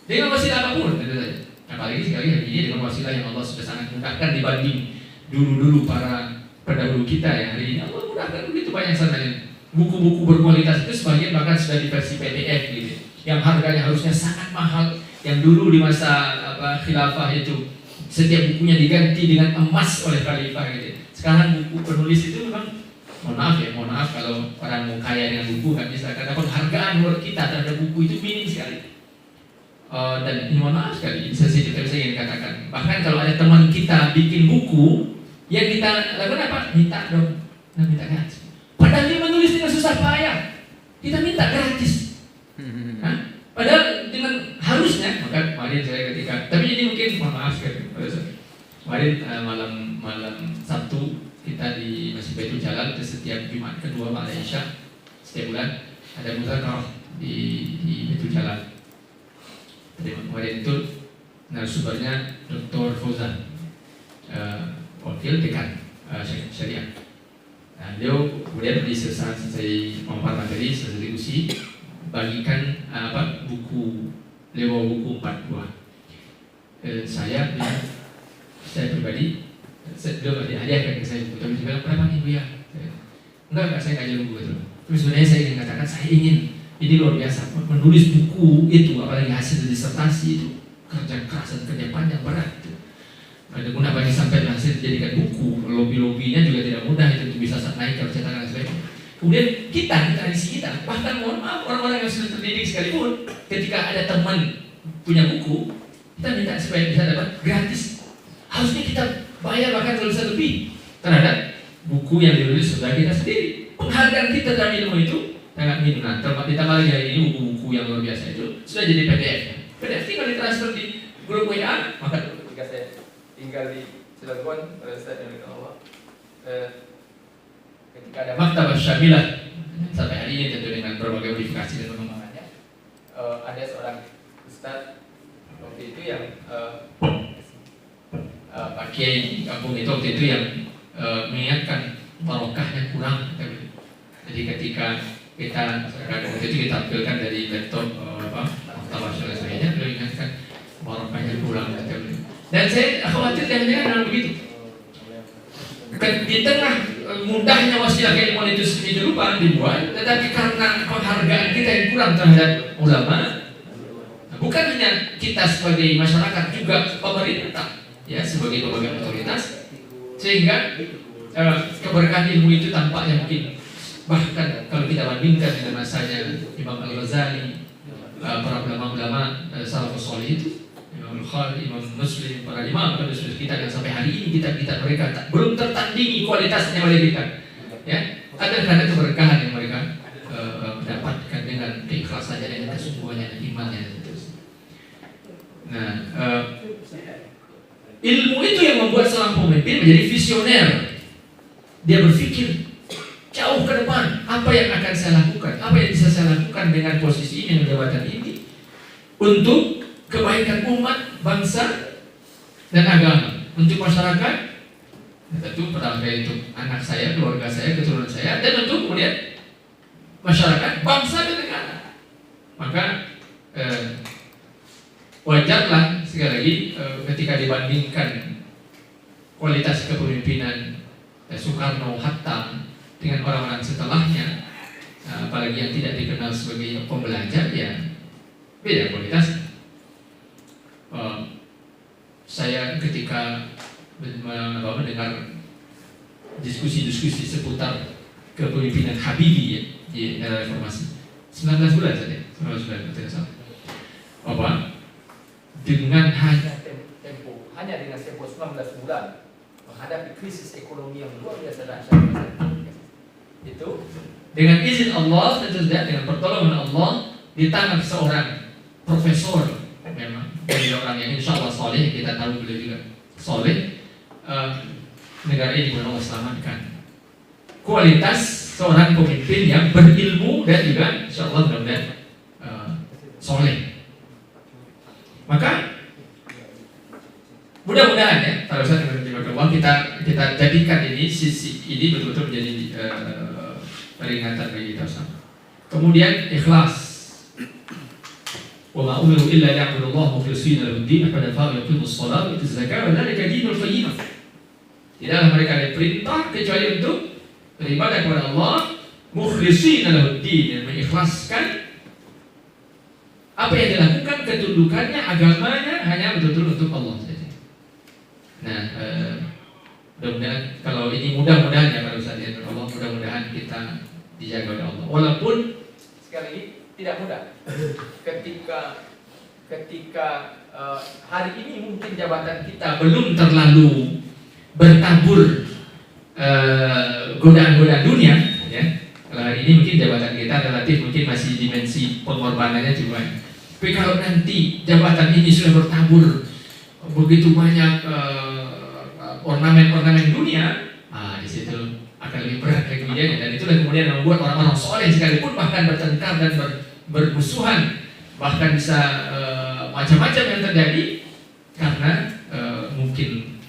dengan wasilah apapun, tentu saja. Apalagi sekali hari ini dengan wasilah yang Allah sudah sangat mudahkan dibanding dulu para pendahulu kita yang hari ini Allah mudahkan begitu banyak sananya. Buku-buku berkualitas itu sebagian bahkan sudah di versi PDF gitu, yang harganya harusnya sangat mahal. Yang dulu di masa khilafah itu setiap bukunya diganti dengan emas oleh khalifah gitu. Sekarang buku penulis itu memang mohon maaf kalau orang mau kaya dengan buku kan bisa, karena penghargaan menurut kita terhadap buku itu minim sekali. Dan mohon maaf sekali, saya ingin katakan, bahkan kalau ada teman kita bikin buku, yang kita lakukan apa? Minta dong, minta gratis. Padahal dia menulis dengan susah payah, kita minta gratis. Padahal dengan harusnya, maka kemarin saya ketika, tapi ini mungkin mohon maaf sekali, kemarin malam Sabtu kita di Masjid Baitul Jalal, setiap Jumat kedua pada Isya setiap bulan ada muzakarah di Baitul Jalal. Kemarin itu narasumbernya Dr. Fauzan, wakil dekan syariah. Nah, beliau kemudian di selesai memaparkan materi, selesai diskusi, bagikan buku buku 4 buah. Saya pribadi, beliau dihadiahkan ke saya buku, tapi dia bilang berapa nih Bu ya? Enggak, saya nggak jual buku itu. Tapi sebenarnya saya ingin katakan, saya ingin, ini luar biasa, menulis buku itu, apalagi hasil disertasi itu, kerja keras dan kerja panjang berat itu. Ada guna banyak sampai hasil dijadikan buku, lobby-lobbynya juga tidak mudah itu untuk bisa naik ke cetakan dan sebagainya. Kemudian kita, di tradisi kita, bahkan mohon maaf orang-orang yang sudah terdidik sekalipun, ketika ada teman punya buku, kita minta supaya bisa dapat gratis. Harusnya kita bayar bahkan kalau bisa lebih terhadap buku yang ditulis saudara kita sendiri. Penghargaan kita dalam ilmu itu sangat minim. Ditambah lagi hari ini buku-buku yang luar biasa itu sudah jadi PDF. PDF tinggal ditransfer di grup WA. Maka ketika saya tinggal di Cilegon, pada saat yang Allah, ketika ada maktabah syamilah sampai hari ini tentu dengan berbagai modifikasi dan pengembangannya, ada seorang ustaz waktu itu yang Pak Kiai di kampung itu waktu itu yang mengingatkan barokahnya kurang. Jadi ketika kita waktu itu ditampilkan dari laptop maktabah syamilah saya, beliau ingatkan barokahnya kurang. Dan saya khawatir jangan-jangan begitu. Di tengah mudahnya wasilah keilmuan itu sedemikian dibuat, tetapi karena penghargaan kita yang kurang terhadap ulama, bukan hanya kita sebagai masyarakat, juga pemerintah, ya sebagai pemegang otoritas, sehingga keberkahan ilmu itu tampaknya mungkin bahkan kalau kita bandingkan dengan masanya Imam Al-Ghazali, para ulama-ulama salafus saleh itu, Imam Muslim, para imam kita yang sampai hari ini kita mereka belum tertandingi kualitasnya oleh kita, ya. Ada karena keberkahan yang mereka dapatkan dengan keikhlasannya, dengan kesungguhannya dan imannya. Nah, ilmu itu yang membuat seorang pemimpin menjadi visioner. Dia berpikir jauh ke depan, apa yang akan saya lakukan, apa yang bisa saya lakukan dengan posisi ini, dengan jabatan ini, untuk kebaikan umat, bangsa, dan agama, untuk masyarakat, tentu pertama kali untuk anak saya, keluarga saya, keturunan saya, dan untuk kemudian masyarakat, bangsa, dan negara. Maka wajarlah sekali lagi ketika dibandingkan kualitas kepemimpinan Soekarno, Hatta dengan orang-orang setelahnya, apalagi yang tidak dikenal sebagai pembelajar, ya beda kualitas. Saya ketika mendengar diskusi-diskusi seputar kepemimpinan Habibie, ya, di era reformasi 19 bulan saja, 19 bulan tidak salah. Apa? Dengan hanya dengan tempo 19 bulan menghadapi krisis ekonomi yang luar biasa dahsyat itu, dengan izin Allah tentu saja, dengan pertolongan Allah, di tangan seorang profesor memang dari orang yang insya Allah soleh, kita tahu beliau juga soleh, negara ini benar Allah selamatkan. Kualitas seorang pemimpin yang berilmu dan juga insya Allah benar-benar soleh. Maka mudah-mudahan ya, kalau saya dengan Allah kita jadikan ini sisi ini betul-betul menjadi peringatan bagi kita sama. Kemudian ikhlas. وما أمروا إلا ليعبدوا الله مخلصين له الدين حنفاء ويقيموا الصلاة ويؤتوا الزكاة وذلك دين القيمة. Tidaklah mereka diperintah kecuali untuk beribadah kepada Allah, mukhlishina lahu din, yang mengikhlaskan apa yang dilakukan, ketundukannya, agamanya hanya betul-betul untuk Allah saja. Nah, mudah-mudahan kalau ini mudah-mudahan ya para ustaz ya Allah, mudah-mudahan kita dijaga oleh Allah. Walaupun sekali lagi tidak mudah. Ketika hari ini mungkin jabatan kita belum terlalu bertabur godaan-godaan dunia, ya. Kalau hari ini mungkin jabatan kita relatif mungkin masih dimensi pengorbanannya juga. Tapi kalau nanti jabatan ini sudah bertabur begitu banyak ornamen-ornamen dunia, di situ akan lebih berat kemudian, dan itulah kemudian membuat orang-orang soleh sekalipun bahkan bertengkar dan bermusuhan, bahkan bisa macam-macam yang terjadi karena mungkin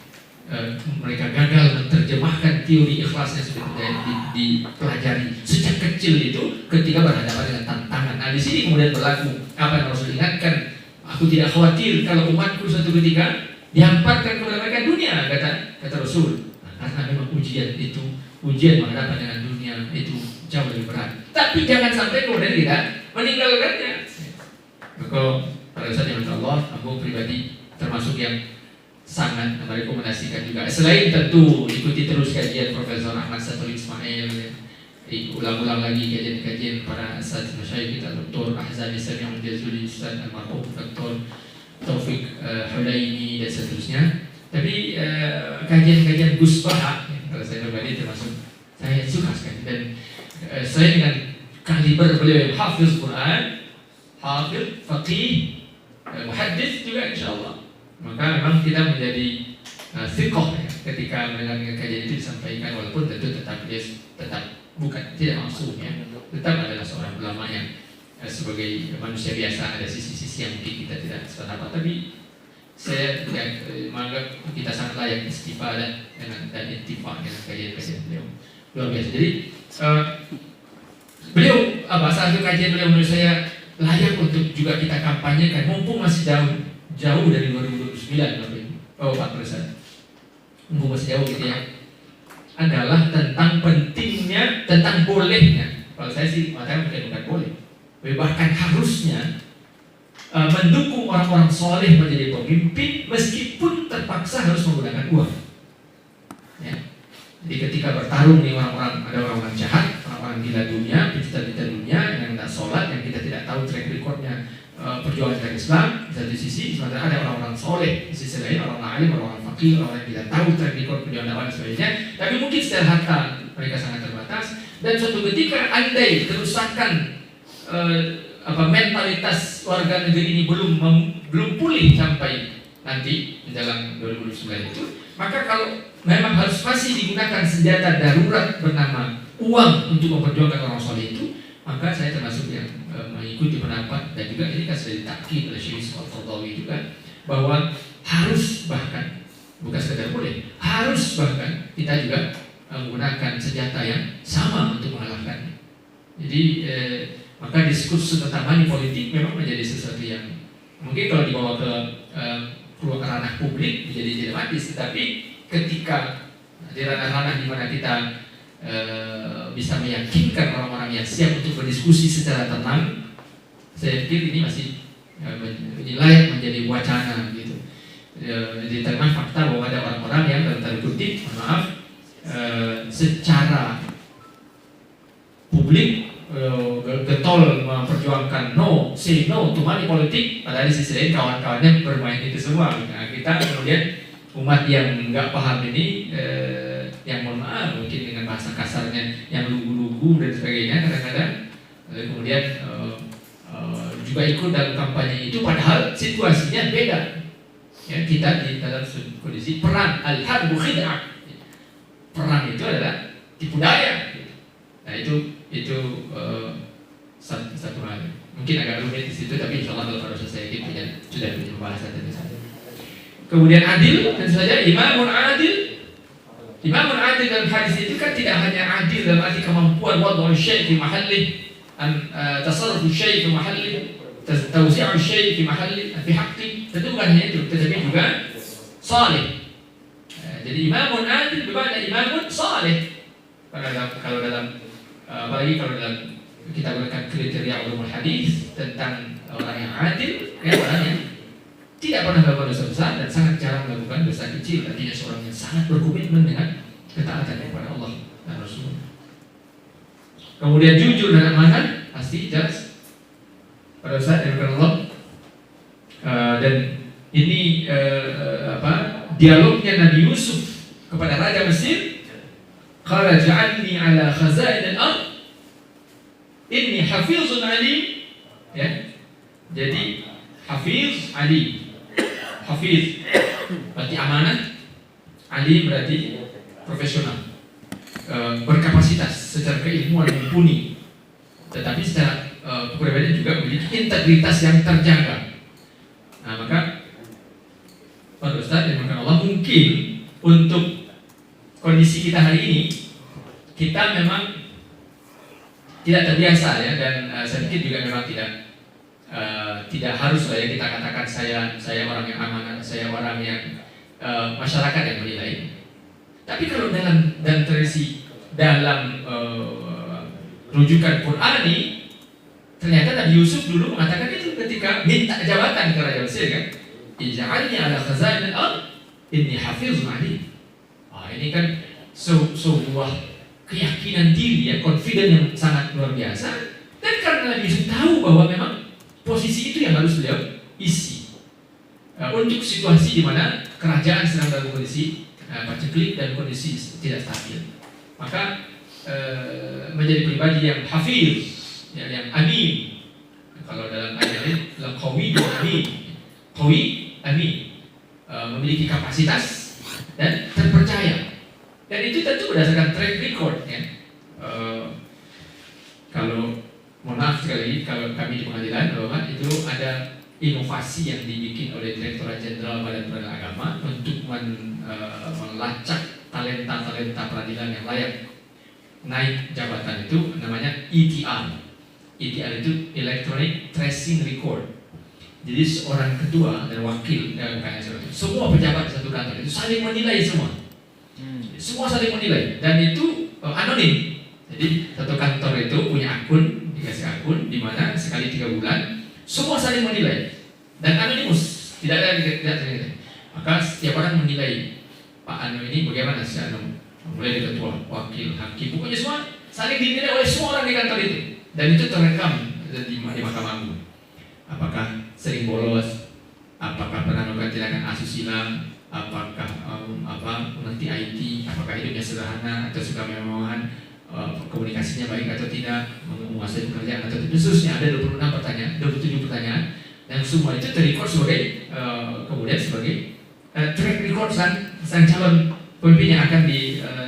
mereka gagal menerjemahkan teori ikhlas yang sudah dipelajari sejak kecil itu ketika berhadapan dengan tantangan. Nah, di sini kemudian berlaku apa yang Rasul ingatkan, aku tidak khawatir kalau umatku suatu ketika dihamparkan kepada mereka dunia, kata Rasul. Nah, karena memang ujian menghadapan dengan dunia itu jauh lebih berat. Tapi jangan sampai kemudian kita meninggalkannya. Maka pada saat yang Allah, aku pribadi termasuk yang sangat merekomendasikan juga. Selain tentu ikuti terus kajian Profesor Ahmad Satul Ismail, ya. ulang-ulang lagi kajian-kajian para asas masyayikh kita, Dr. Ahzani Sami'un Jazuli, Ustaz Almarhum Dr. Taufik Hulaini dan seterusnya. Tapi kajian-kajian Gus Baha, kalau saya pribadi termasuk saya suka sekali, dan saya dengan kaliber beliau yang hafiz Quran, hafiz, faqih, muhaddis juga insyaallah, maka memang kita menjadi thiqah ya, ketika mendengar kajian itu disampaikan, walaupun tentu tetap bukan tidak maksum ya, tetap adalah seorang ulama yang sebagai manusia biasa ada sisi-sisi yang mungkin kita tidak sependapat, tapi saya menganggap kita sangat layak istifadah dan intifak dengan kajian-kajian beliau, luar biasa. Jadi beliau saat itu kajian beliau menurut saya layak untuk juga kita kampanyekan, mumpung masih jauh dari 2029 Pak Presiden, mumpung masih jauh gitu ya, adalah tentang pentingnya, tentang bolehnya. Kalau saya sih mengatakan bukan boleh, bahkan harusnya mendukung orang-orang soleh menjadi pemimpin meskipun terpaksa harus menggunakan uang. Ya. Jadi ketika bertarung nih ada orang-orang jahat, orang-orang gila dunia, pecinta dunia yang tidak sholat, yang kita tidak tahu track recordnya perjuangan dari Islam. Di satu sisi, sementara ada orang-orang soleh, di sisi lain orang alim, orang fakir, orang yang tidak tahu track record perjuangan dakwah dan sebagainya. Tapi mungkin secara harta mereka sangat terbatas. Dan suatu ketika andai kerusakan mentalitas warga negeri ini belum pulih sampai nanti menjelang 2029 itu, maka kalau memang harus masih digunakan senjata darurat bernama uang untuk memperjuangkan orang soleh itu, maka saya termasuk yang mengikuti pendapat, dan juga ini kan sudah ditakkid oleh Syekh Yusuf Al-Qaradawi juga, bahwa harus, bahkan bukan sekedar boleh, harus bahkan kita juga menggunakan senjata yang sama untuk mengalahkannya. Jadi maka diskursus tentang money politik memang menjadi sesuatu yang mungkin kalau dibawa ke ranah publik menjadi dilematis, tetapi ketika di ranah-ranah di mana kita bisa meyakinkan orang-orang yang siap untuk berdiskusi secara tenang, saya pikir ini masih layak menjadi wacana gitu. Di tengah fakta bahwa ada orang-orang yang dalam tanda kutip, secara publik getol memperjuangkan say no to money politik, padahal di sisi lain kawan-kawannya bermain itu semua. Nah, kita kemudian umat yang nggak paham ini, yang mohon maaf mungkin dengan bahasa kasarnya yang lugu-lugu dan sebagainya, kadang-kadang kemudian juga ikut dalam kampanye itu, padahal situasinya beda. Ya, kita di dalam kondisi perang, al-harbu khid'ah. Perang itu adalah tipu daya. Nah itu satu hal. Mungkin agak rumit di situ, tapi insya Allah kalau saya yakin sudah punya pembahasan tentu saja. Kemudian adil, tentu saja imamun adil. Imamun adil dalam hadis itu kan tidak hanya adil dalam arti kemampuan wad'u syai' fi mahallih, tasarrufu syai' fi mahallih, tawzi'u syai' fi mahallih, fi haqqi. Tentu bukan hanya itu, tetapi juga salih. Jadi imamun adil bermakna imamun salih. Kalau dalam apalagi kalau dalam kita gunakan kriteria ulumul hadis tentang orang yang adil, orang yang tidak pernah melakukan dosa besar dan sangat jarang melakukan dosa kecil, artinya seorang yang sangat berkomitmen dengan ketaatan kepada Allah dan Rasulullah. Kemudian jujur dan amanah, pasti jelas pada saat yang Allah. Dan ini dialognya Nabi Yusuf kepada Raja Mesir. Qala ja'alni ala khazain al-ard inni hafizun alim. Ya. Jadi hafiz, alim. Hafiz berarti amanah, alim berarti profesional, berkapasitas secara keilmuan mumpuni, tetapi secara kepribadian juga memiliki integritas yang terjaga. Nah, maka Pak Ustaz yang dimakan Allah, mungkin untuk kondisi kita hari ini, kita memang tidak terbiasa ya, dan saya pikir juga memang tidak harus lah ya kita katakan saya orang yang amanah, saya orang yang masyarakat yang menilai. Tapi kalau dalam tradisi, dalam rujukan Qur'ani, ternyata Nabi Yusuf dulu mengatakan itu ketika minta jabatan ke Raja Mesir kan, ij'alni ala khazain al-ard inni hafizun alim. Ini kan sebuah keyakinan diri, ya, confident yang sangat luar biasa. Dan karena Nabi Yusuf tahu bahwa memang posisi itu yang harus beliau isi untuk situasi di mana kerajaan sedang dalam kondisi paceklik dan kondisi tidak stabil, maka menjadi pribadi yang hafiz, ya, yang amin. Kalau dalam ayat ini bilang qawi dan amin, qawi, amin, memiliki kapasitas dan terpercaya. Dan itu tentu berdasarkan track record, ya. Kalau mohon maaf sekali kalau kami di pengadilan bahwa itu ada inovasi yang dibikin oleh Direktorat Jenderal Badan Peradilan Agama untuk melacak talenta-talenta peradilan yang layak naik jabatan, itu namanya ETR. ETR itu Electronic Tracing Record. Jadi seorang ketua dan wakil, semua pejabat satu kantor itu saling menilai semua. Semua saling menilai dan itu anonim. Jadi satu kantor itu punya akun, dikasih akun di mana sekali 3 bulan semua saling menilai dan anonimus, tidak ada tidak. Maka setiap orang menilai Pak Anu ini bagaimana si Anu, mulai dari ketua, wakil, hakim, pokoknya semua saling dinilai oleh semua orang di kantor itu, dan itu terekam di Mahkamah Agung. Apakah sering bolos, apakah pernah melakukan tindakan asusila, apakah mengerti IT, apakah hidupnya sederhana atau suka memewahan, komunikasinya baik atau tidak, menguasai pekerjaan atau tidak, khususnya ada 26 pertanyaan, 27 pertanyaan, dan semua itu terrecord sebagai kemudian sebagai track record sang calon pemimpin yang akan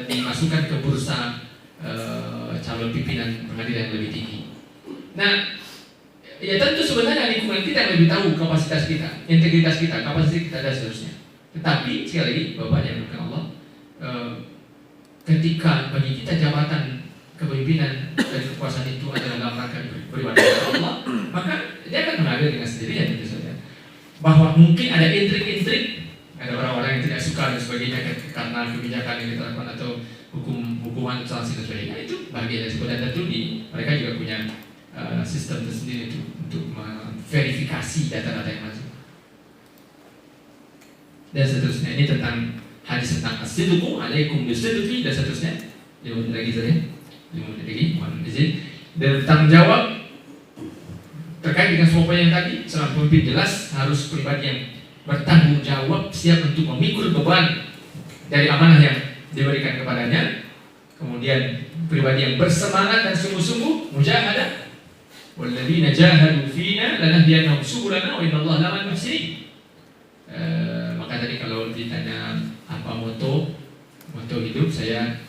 dimasukkan ke bursa calon pimpinan pengadilan yang lebih tinggi. Nah, ya tentu sebenarnya lingkungan kita yang lebih tahu kapasitas kita, integritas kita, kapasitas kita dan seterusnya. Tetapi sekali lagi, Bapak yang dimuliakan Allah, ketika bagi kita jabatan kepemimpinan dan kekuasaan itu adalah dalam rangka beribadah kepada Allah, maka dia akan mengalir dengan sendirinya, tentu saja. Bahwa mungkin ada intrik-intrik, ada orang-orang yang tidak suka dan sebagainya karena kebijakan yang diterapkan atau hukuman sanksi dan sebagainya, itu bagian dari sebuah, dan tentu mereka juga punya sistem tersendiri itu untuk memverifikasi data-data yang masuk dan seterusnya. Ini tentang hadis tentang as-sidqu alaikum bis-sidqi dan seterusnya. 5 menit lagi saja. 5 menit lagi, mohon izin. Dan tanggung jawab terkait dengan semua poin yang tadi, seorang pemimpin jelas harus pribadi yang bertanggung jawab, siap untuk memikul beban dari amanah yang diberikan kepadanya. Kemudian pribadi yang bersemangat dan sungguh-sungguh mujahadah. Walladzina jahadu fina lanahdiyannahum subulana wa innallaha lamal muhsinin. Maka tadi kalau ditanya apa moto hidup, saya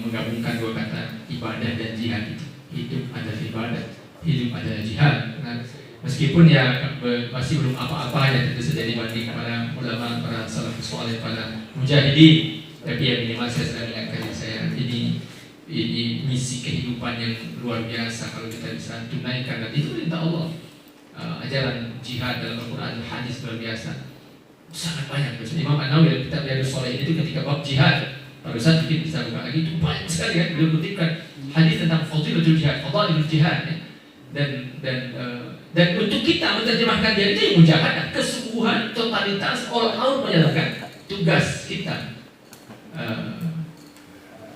menggabungkan 2 kata, ibadah dan jihad. Hidup adalah ibadah, hidup adalah jihad. Nah, meskipun ya masih belum apa-apa ya tentu saja dibanding para ulama, para salafus saleh, para mujahidin, tapi ya minimal saya sedang ingatkan saya ini misi kehidupan yang luar biasa kalau kita bisa tunaikan, dan itu perintah Allah. Ajaran jihad dalam Al-Quran, hadis luar biasa, sangat banyak. Imam An-Nawawi dalam kitab Riyadhus Shalihin itu ketika bab jihad, barusan mungkin bisa buka lagi, itu banyak sekali kan beliau kutipkan hadis tentang fadilatul jihad, fadailul jihad, ya. Dan untuk kita menerjemahkan dia itu yang mujahadah, kesungguhan, totalitas, all out menjalankan tugas kita.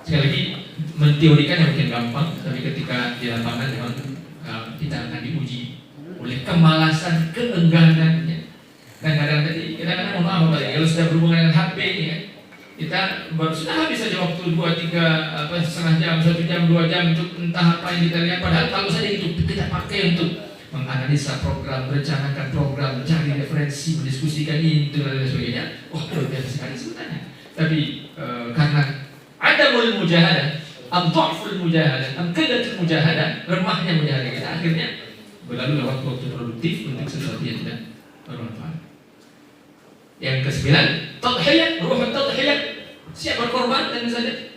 Sekali lagi, menteorikan yang mungkin gampang, tapi ketika di lapangan memang kita akan diuji oleh kemalasan, keengganannya. Dan kadang-kadang mohon maaf Pak, kalau sudah berhubungan dengan HP ini ya, kita baru sudah habis saja waktu 2-3 setengah jam, 1 jam, 2 jam untuk entah apa yang kita lihat. Padahal kalau saja itu kita pakai untuk menganalisa program, merencanakan program, mencari referensi, mendiskusikan ini dan sebagainya, luar biasa sekali sebenarnya. Tapi karena ada mulai mujahadah, ad-dha'ful mujahadah, qillatul mujahadah, lemahnya mujahadah kita, akhirnya berlalu waktu produktif untuk sesuatu yang tidak bermanfaat. Yang ke-9, tadhiyah, ruhul tadhiyah, siap berkorban dan misalnya.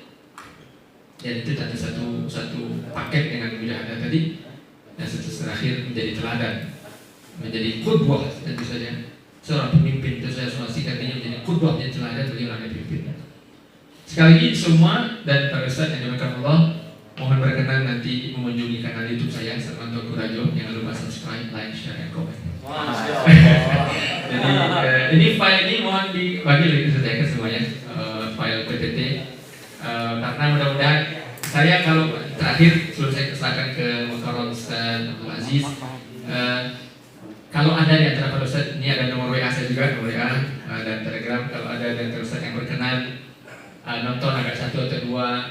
Dan itu tadi satu paket dengan mujahadah tadi. Dan terakhir menjadi teladan, menjadi qudwah, tentu saja seorang pemimpin, tentu saja semua sikapnya menjadi qudwah, menjadi teladan bagi orang yang pimpin. Sekali lagi semua dan para ustaz yang dimuliakan Allah, mohon berkenan nanti mengunjungi kanal YouTube saya Sarmanto Kurajo, jangan lupa subscribe, like, share, dan komen. Jadi ini file ini mohon dibagi lagi saja ke semuanya, file PPT, karena mudah-mudahan Saya kalau terakhir sebelum saya silakan ke Mukarram Ustaz Abdul Aziz, kalau ada di antara para Ustaz, ini ada nomor WA saya juga, nomor WA dan Telegram. Kalau ada di antara Ustaz yang berkenan nonton agak satu atau dua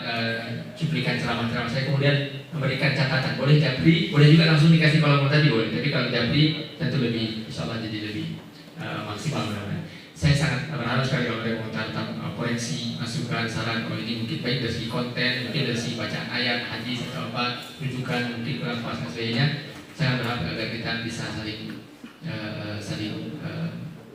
cuplikan ceramah-ceramah saya, kemudian memberikan catatan, boleh japri, boleh juga langsung dikasih kolom tadi boleh. Tapi kalau japri tentu lebih, insya Allah jadi lebih maksimal. Saya sangat berharap sekali kalau ada komentar tentang koreksi, masukan, saran. Kalau ini mungkin baik dari segi konten, mungkin dari segi bacaan ayat, hadis atau apa, rujukan, mungkin kurang pas dan sebagainya. Saya berharap agar kita bisa saling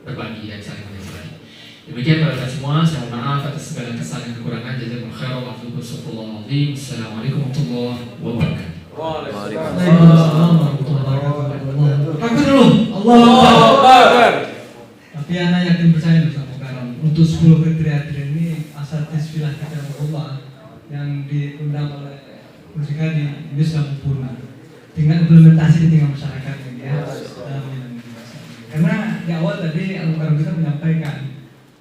berbagi dan saling menasihati. Demikian para semua, saya mohon maaf atas segala kesalahan dan kekurangan. Jazakumullah khairan wa astagfirullahaladzim. Assalamualaikum warahmatullahi wabarakatuh. Waalaikumsalam warahmatullahi wabarakatuh. Takbir dulu. Allahu Akbar. Tapi anak yakin percaya sama Karam. Untuk 10 kriteria ini asatidz filah kita Allah yang diundang oleh mereka di ini sudah sempurna. Tinggal implementasi di tingkat masyarakat ini ya. Karena di awal tadi Al-Karam kita menyampaikan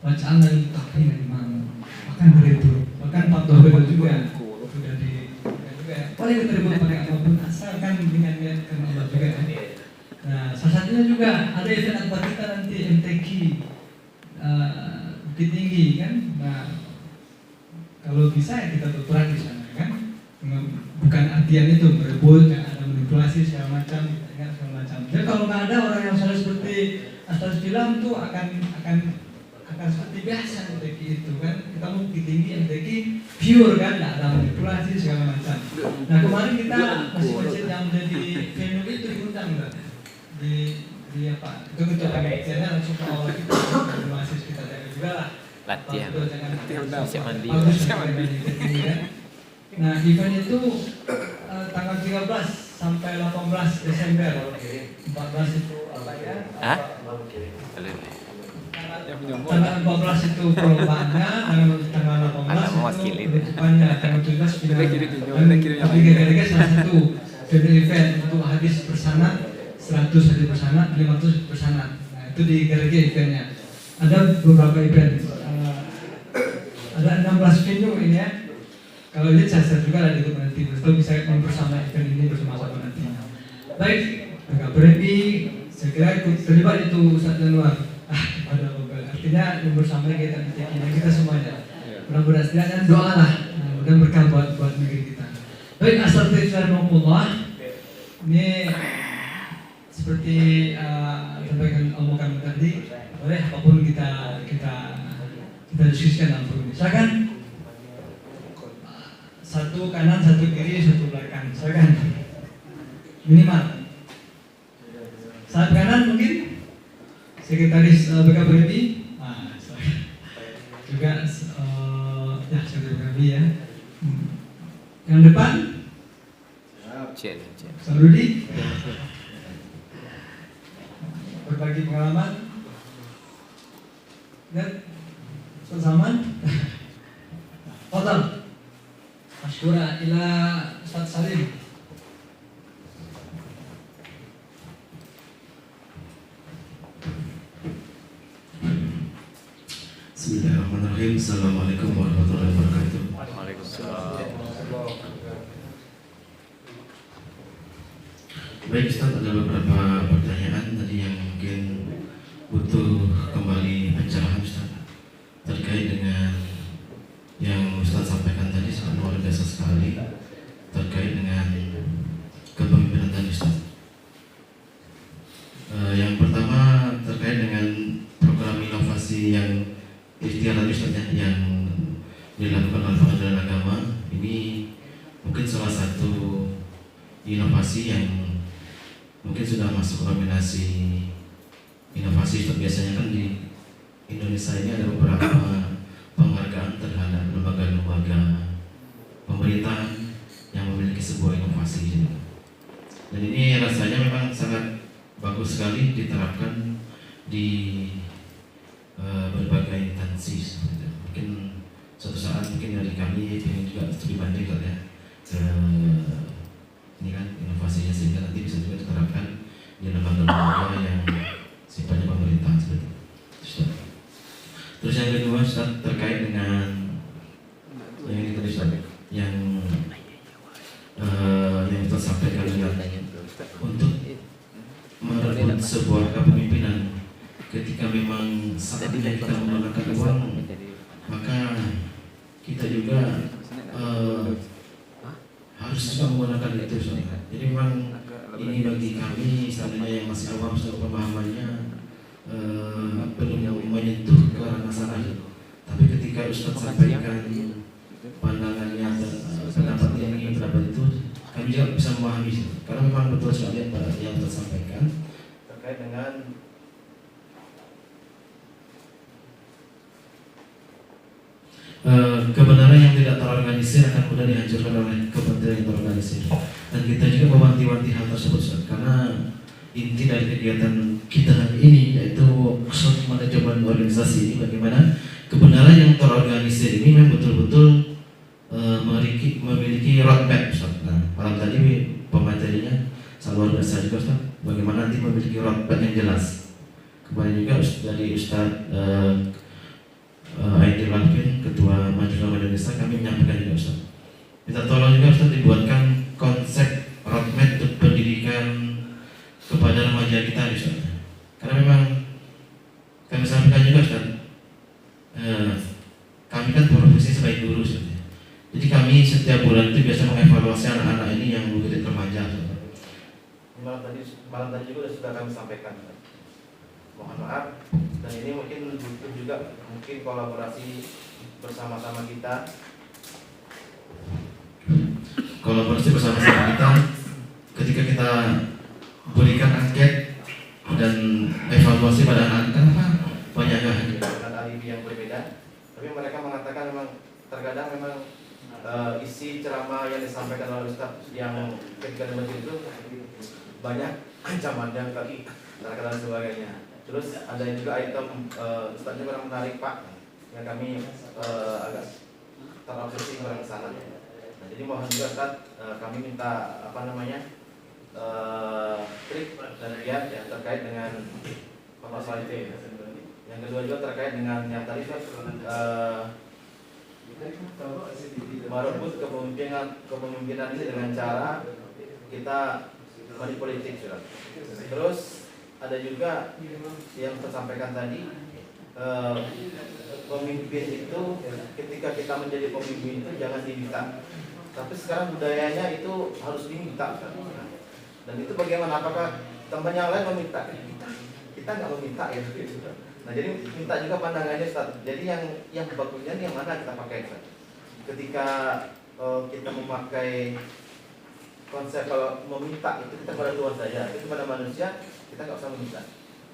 bacaan dan takbir dari mana. Bahkan dari itu, bahkan Pak Dohir juga sudah juga. Paling diterima pakai apapun asalkan dengan niat karena Allah juga. Nah, salah satunya juga ada event akbar kita nanti MTQ Bukit Tinggi kan. Nah, kalau bisa ya kita berperan di sana kan. Bukan artian itu berebut, ada manipulasi segala macam, segala macam. Jadi kalau nggak ada orang yang salah seperti Astas bilang tuh akan seperti biasa MTQ itu kan. Kita mau Bukit Tinggi MTQ pure kan, nggak ada manipulasi segala macam. Nah kemarin kita masjid yang menjadi venue itu diundang kan. Di apa? Itu kita penelitiannya langsung ke awal kita, mahasiswa kita jaga juga lah. Latihan. Siap mandi. Nah event itu tanggal 13 sampai 18 Desember. 14 itu apa ya? Tanggal 14 itu perlombaannya, tanggal 18 itu penutupannya, tanggal 17 finalnya. Tapi gara-gara salah satu event untuk hadis bersanad 100 hadis bersanad, 500 bersanad. Nah itu di Garage eventnya. Ada beberapa event, ada 16 venue ini ya. Kalau ini saya juga ada di nanti, betul bisa mempersama event ini bersama-sama nanti. Baik, agak berhenti. Saya kira ikut terlibat itu Ustaz Januar. Artinya bersama kita semuanya. Mudah-mudahan setidaknya doa lah, dan berkah buat negeri kita. Baik, astagfirullahaladzim. Ini seperti sampaikan omongan tadi, boleh apapun kita diskusikan dalam forum ini. Silakan. Satu kanan, satu kiri, satu belakang. Silakan. Minimal. Saat kanan mungkin Sekretaris BKPMI. Juga ya Sekretaris BKPMI ya. Yang depan. Ustaz Rudi. Berbagi pengalaman. Dan Ustaz Zaman. Fadhal. Masyura ila Ustaz Salim. Bismillahirrahmanirrahim. Assalamualaikum warahmatullahi wabarakatuh. Waalaikumsalam. Baik Ustaz, ada beberapa pertanyaan tadi yang mungkin butuh kembali pencerahan Ustaz terkait dengan yang Ustaz sampaikan tadi, sangat luar biasa sekali terkait dengan kepemimpinan tadi Ustaz. Yang pertama terkait dengan program inovasi yang ikhtiar tadi Ustaz yang dilakukan oleh Pengadilan Agama. Ini mungkin salah satu inovasi yang mungkin sudah masuk nominasi inovasi Ustaz. Biasanya kan di Indonesia ini ada beberapa penghargaan terhadap lembaga-lembaga pemerintahan yang memiliki sebuah inovasi. Dan ini rasanya memang sangat bagus sekali diterapkan di berbagai instansi. Mungkin suatu saat mungkin dari kami ingin juga studi banding ya ini kan inovasinya, sehingga nanti bisa juga diterapkan di lembaga-lembaga yang sifatnya pemerintah seperti itu. Terus yang kedua Ustaz, terkait dengan yang ini tadi Ustaz, yang ketika memang saatnya kita menggunakan uang, maka kita juga harus juga menggunakan itu. Jadi memang ini bagi kami seandainya yang masih awam soal pemahamannya belum menyentuh ke ranah sana. Tapi ketika Ustaz sampaikan pandangannya, pendapat ini, pendapat itu, kami juga bisa memahami. Karena memang betul sekali apa yang Ustaz sampaikan terkait dengan kebenaran yang tidak terorganisir akan mudah dihancurkan oleh kepentingan yang terorganisir. Dan kita juga mewanti-wanti hal tersebut, Ustaz. Karena inti dari kegiatan kita hari ini yaitu workshop manajemen organisasi ini, bagaimana kebenaran yang terorganisir ini memang betul-betul memiliki roadmap, Ustaz. Nah, malam tadi pematerinya sangat luar biasa juga, Ustaz. Bagaimana nanti memiliki roadmap yang jelas. Kemarin juga dari Ustaz Aidil Alvin, Ketua Majelis Ulama Indonesia, kami menyampaikan juga, Ustaz. Kita tolong juga, Ustaz, dibuatkan konsep roadmap untuk pendidikan kepada remaja kita, Ustaz. Karena memang kami sampaikan juga, Ustaz, kami kan profesi sebagai guru, Ustaz. Jadi kami setiap bulan itu biasa mengevaluasi anak-anak ini yang begitu remaja, Ustaz. Malam tadi juga sudah kami sampaikan, Ustaz. Mohon maaf, dan ini mungkin butuh juga kolaborasi bersama-sama kita. Kolaborasi bersama-sama kita ketika kita berikan angket dan evaluasi pada anak-anak, kenapa banyaknya dengan alibi yang berbeda. Tapi mereka mengatakan memang terkadang memang isi ceramah yang disampaikan oleh Ustaz yang ketika di masjid itu banyak ancaman yang kaki dan sebagainya. Terus ada juga item Ustaz juga kurang menarik, Pak, yang kami agak terobsesi kurang sana. Nah, jadi mohon juga, Ustaz, kami minta trik dan lihat yang terkait dengan masalah itu. Yang kedua juga terkait dengan yang tadi, Ustaz, merebut kepemimpinan ini dengan cara kita manipolitik, Ustaz. Terus ada juga yang saya sampaikan tadi, pemimpin itu ketika kita menjadi pemimpin itu jangan diminta. Tapi sekarang budayanya itu harus diminta. Dan itu bagaimana? Apakah teman yang lain meminta? Kita nggak meminta ya. Nah, jadi minta juga pandangannya, Ustaz. Jadi yang bagusnya yang mana kita pakai, Ustaz? Ketika kita memakai konsep kalau meminta itu kita pada luar saja, itu pada manusia kita nggak usah meminta.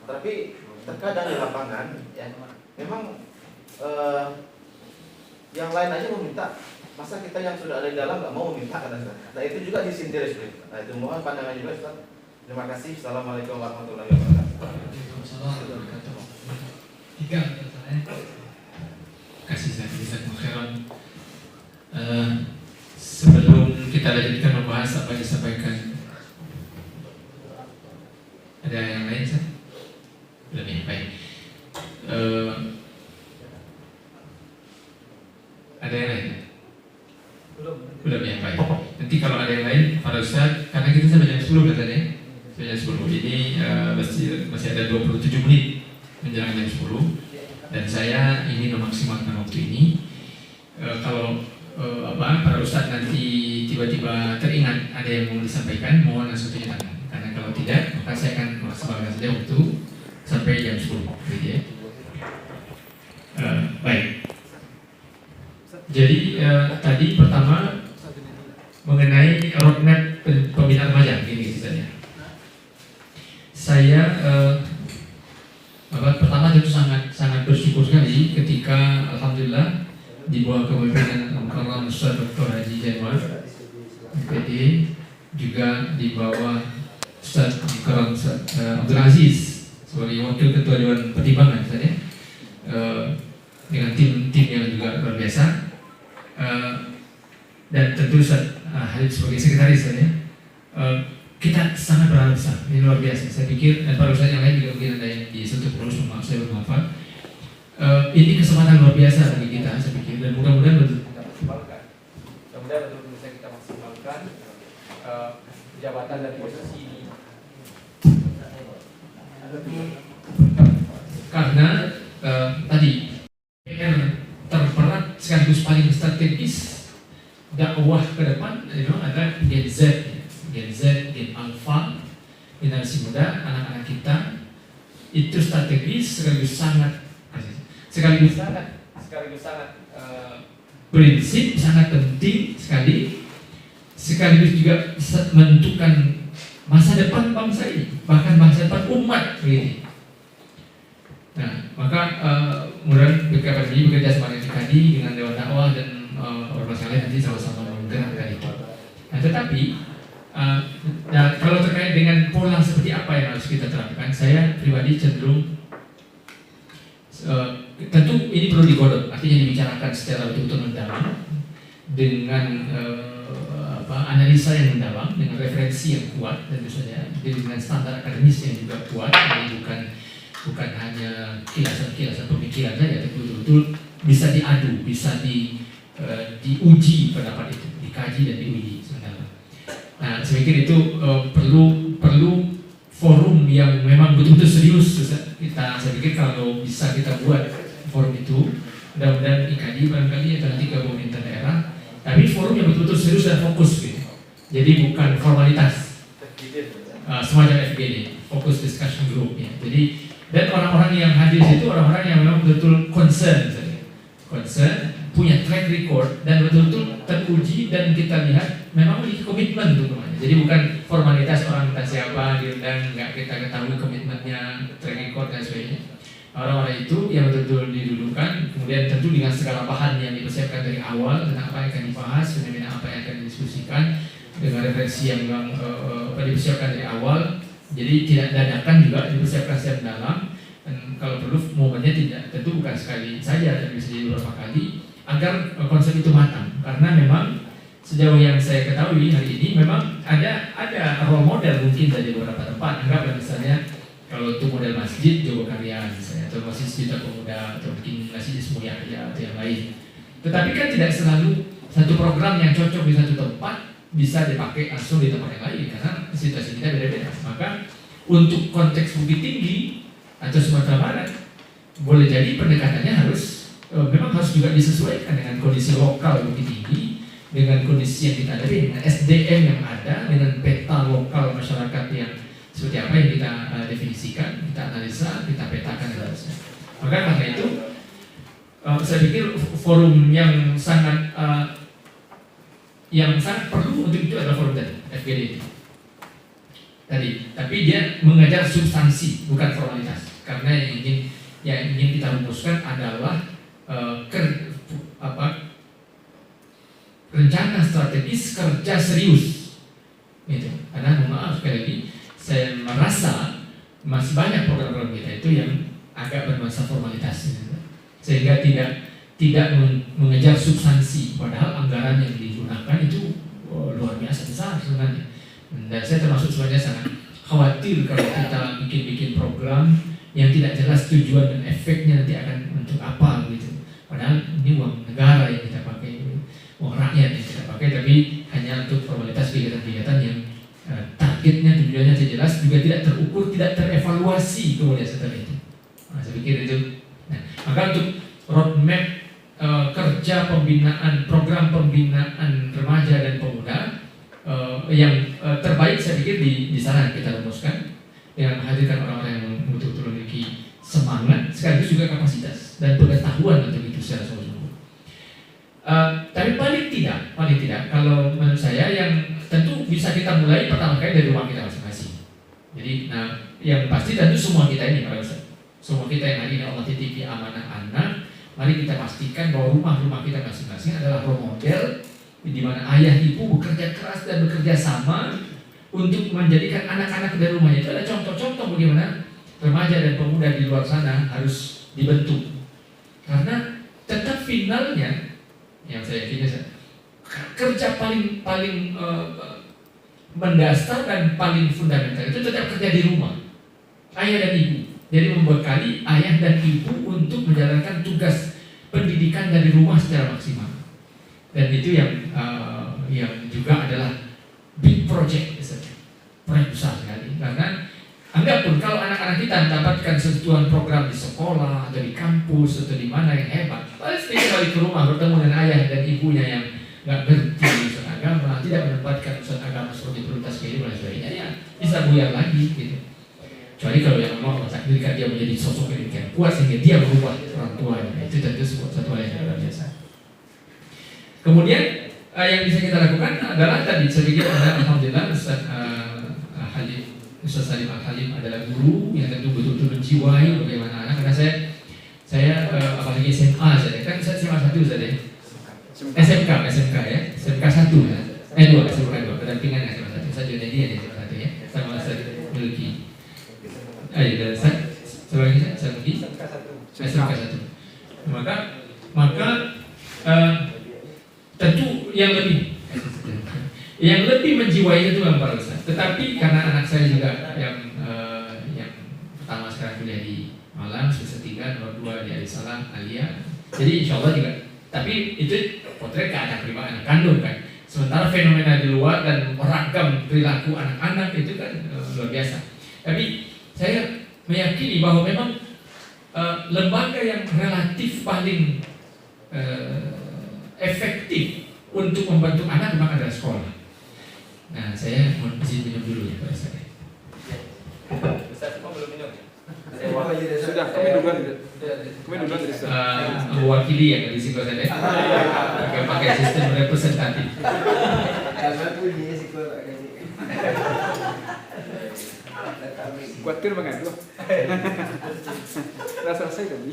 Tapi terkadang di lapangan, ya, memang yang lain aja meminta. Masa kita yang sudah ada di dalam nggak mau meminta, kata Ustaz. Nah, itu juga disindir, Ustaz. Nah, itu mohon pandangan juga, Ustaz. Terima kasih. Assalamualaikum warahmatullahi wabarakatuh. Waalaikumsalam warahmatullahi wabarakatuh. Tiga saya. Kasih saya bisa khairan. Sebelum kita lanjutkan membahas apa yang disampaikan, ada yang lain, Ustaz? Belum ya, baik. Ada yang lain? Belum ya, baik. Nanti kalau ada yang lain, para Ustaz, karena kita sampai jam 10 katanya, sampai jam 10. Ini masih ada 27 menit menjelang jam 10. Dan saya ingin memaksimalkan waktu ini. Kalau para Ustaz nanti tiba-tiba teringat ada yang mau disampaikan, mohon langsung tunjuk tangan. Karena kalau tidak, maka saya akan memaksimalkan saja waktu sampai jam 10, gitu ya. Baik. Jadi tadi pertama mengenai roadmap pembinaan remaja, ini ceritanya. Saya pertama tentu sangat bersyukur sekali ketika alhamdulillah di bawah kepemimpinan Al-Mukarram Ustaz Dr. Haji Januar MPD, juga di bawah Ustaz Al-Mukarram Abdul Aziz sebagai wakil ketua Dewan Pertimbangan misalnya, dengan tim yang juga luar biasa, dan tentu Ustaz Halid sebagai sekretaris ya, kita sangat berharap besar, ini luar biasa. Saya pikir dan para Ustaz yang lain juga mungkin ada yang disentuh terus, maaf saya bermaafan. Ini kesempatan luar biasa bagi kita, saya pikir, dan mudah-mudahan betul kita maksimalkan. Mudah-mudahan betul bisa kita maksimalkan jabatan dan posisi ini. karena tadi PR terberat sekaligus paling strategis dakwah ke depan ada Gen Z, Gen Alpha, generasi muda, anak-anak kita itu strategis sekaligus sangat prinsip, sangat penting sekali, sekaligus juga menentukan masa depan bangsa ini, bahkan masa depan umat ini. Nah, maka mudah-mudahan BKPM ini bekerja sama dengan Kadi, dengan Dewan Dakwah dan ormas lain nanti sama-sama menggerakkan itu. Nah, tetapi kalau terkait dengan pola seperti apa yang harus kita terapkan, saya pribadi cenderung tentu ini perlu digodok, artinya dibicarakan secara betul-betul mendalam dengan analisa yang mendalam, dengan referensi yang kuat tentu saja, dengan standar akademis yang juga kuat. Jadi bukan hanya kilasan-kilasan pemikiran saja, tapi betul-betul bisa diadu, bisa diuji pendapat itu, dikaji dan diuji sebenarnya. Nah, saya pikir itu perlu forum yang memang betul-betul serius. Saya pikir kalau bisa kita buat forum itu, mudah-mudahan IKADI barangkali atau nanti ke pemerintah daerah, tapi forum yang betul-betul serius dan fokus gitu. Jadi bukan formalitas, semacam FGD, Focus Discussion Group ya. Jadi dan orang-orang yang hadir itu orang-orang yang memang betul-betul concern, punya track record dan betul-betul teruji dan kita lihat memang memiliki komitmen untuk semuanya. Jadi bukan formalitas orang entah siapa diundang, nggak kita ketahui komitmennya, track record dan sebagainya. Orang-orang itu yang betul-betul didulukan, kemudian tentu dengan segala bahan yang dipersiapkan dari awal tentang apa yang akan dibahas, fenomena apa yang akan didiskusikan, dengan referensi yang memang dipersiapkan dari awal. Jadi tidak dadakan juga, dipersiapkan secara mendalam, dan kalau perlu momennya tidak, tentu bukan sekali saja, tapi bisa jadi beberapa kali, agar konsep itu matang. Karena memang sejauh yang saya ketahui hari ini memang ada role model mungkin dari beberapa tempat. Anggaplah misalnya kalau itu model masjid Jogokarya misalnya, atau masjid Sejuta Pemuda, atau mungkin masjid Ismuya atau yang lain. Tetapi kan tidak selalu satu program yang cocok di satu tempat bisa dipakai langsung di tempat yang lain, karena situasi kita beda-beda. Maka untuk konteks Bukit Tinggi atau Sumatera Barat, boleh jadi pendekatannya memang harus juga disesuaikan dengan kondisi lokal Bukit Tinggi, dengan kondisi yang kita hadapi, dengan SDM yang ada, dengan peta lokal masyarakat yang seperti apa yang kita definisikan, kita analisa, kita petakan dan sebagainya. Maka karena itu, saya pikir forum yang sangat perlu untuk itu adalah forum tadi, FGD itu. Tapi dia mengajar substansi, bukan formalitas. Karena yang ingin kita rumuskan adalah rencana strategis kerja serius. Gitu. Karena mohon maaf sekali lagi, saya merasa masih banyak program-program kita itu yang agak bernuansa formalitas, sehingga tidak mengejar substansi, padahal anggaran yang digunakan itu luar biasa besar sebenarnya. Dan saya termasuk sebenarnya sangat khawatir kalau kita bikin program yang tidak jelas tujuan dan efeknya nanti akan untuk apa gitu. Padahal ini uang negara yang kita pakai, uang rakyat yang kita pakai, tapi hanya untuk formalitas kegiatan-kegiatan yang targetnya, tujuannya tidak jelas, juga tidak terukur, tidak terevaluasi kemudian setelah itu. Nah, saya pikir itu. Nah, maka untuk roadmap kerja pembinaan, program pembinaan remaja dan pemuda yang terbaik saya pikir di sana kita rumuskan dengan menghadirkan orang-orang yang betul-betul memiliki semangat sekaligus juga kapasitas dan pengetahuan untuk itu secara sungguh-sungguh. Tapi paling tidak kalau menurut saya yang tentu bisa kita mulai pertama kali dari rumah kita masing-masing. Jadi yang pasti tentu semua kita ini para ustaz, semua kita yang hari ini Allah titipi amanah anak, mari kita pastikan bahwa rumah-rumah kita masing-masing adalah role model di mana ayah ibu bekerja keras dan bekerja sama untuk menjadikan anak-anak dari rumahnya itu ada contoh-contoh bagaimana remaja dan pemuda di luar sana harus dibentuk. Karena tetap finalnya yang saya yakin kerja paling mendasar dan paling fundamental itu tetap kerja di rumah ayah dan ibu. Jadi membekali ayah dan ibu untuk menjalankan tugas pendidikan dari rumah secara maksimal. Dan itu yang juga adalah big project, proyek besar sekali. Karena anggap pun kalau anak-anak kita mendapatkan sentuhan program di sekolah atau di kampus atau di mana yang hebat, pasti balik ke rumah bertemu dengan ayah dan ibunya yang nggak ngerti urusan agama, tidak menempatkan urusan agama sebagai prioritas kehidupan dan sebagainya, ya bisa buyar lagi gitu. Kecuali kalau yang memang takdirkan dia menjadi sosok yang demikian kuat sehingga dia berubah orang tuanya, itu tentu satu hal yang luar biasa. Kemudian yang bisa kita lakukan adalah tadi saya pikir ada alhamdulillah Ustaz Salim Al-Halim adalah guru yang tentu betul-betul menjiwai bagaimana anak. Karena saya apalagi SMA saya kan saya SMA 1 saja. SMK ya. SMK 1 ya. SMK 2 pendampingan SMA 1. Saya juga dia di SMA 1 ya. Sama Ustaz Milki. Dan sebagai saya mungkin SMK 1. Maka tentu yang lebih menjiwai itu Bang Ustaz. Tetapi karena anak saya juga yang pertama sekarang kuliah di Malang, semester 3, nomor 2 di Alisalam, Alia. Jadi insya Allah juga. Tapi itu potret ke anak pribadi, anak kandung kan. Sementara fenomena di luar dan ragam perilaku anak-anak itu kan luar biasa. Tapi saya meyakini bahwa memang lembaga yang relatif paling efektif untuk membantu anak memang adalah sekolah. Nah, saya mau izin minum dulu ya Pak Ustaz. Ustaz, belum minum ya? Sudah, kami duluan dari Ustaz. Mewakili yang di sini saja. Pakai sistem representatif. Kuatir mengadu. Rasa-rasa kami.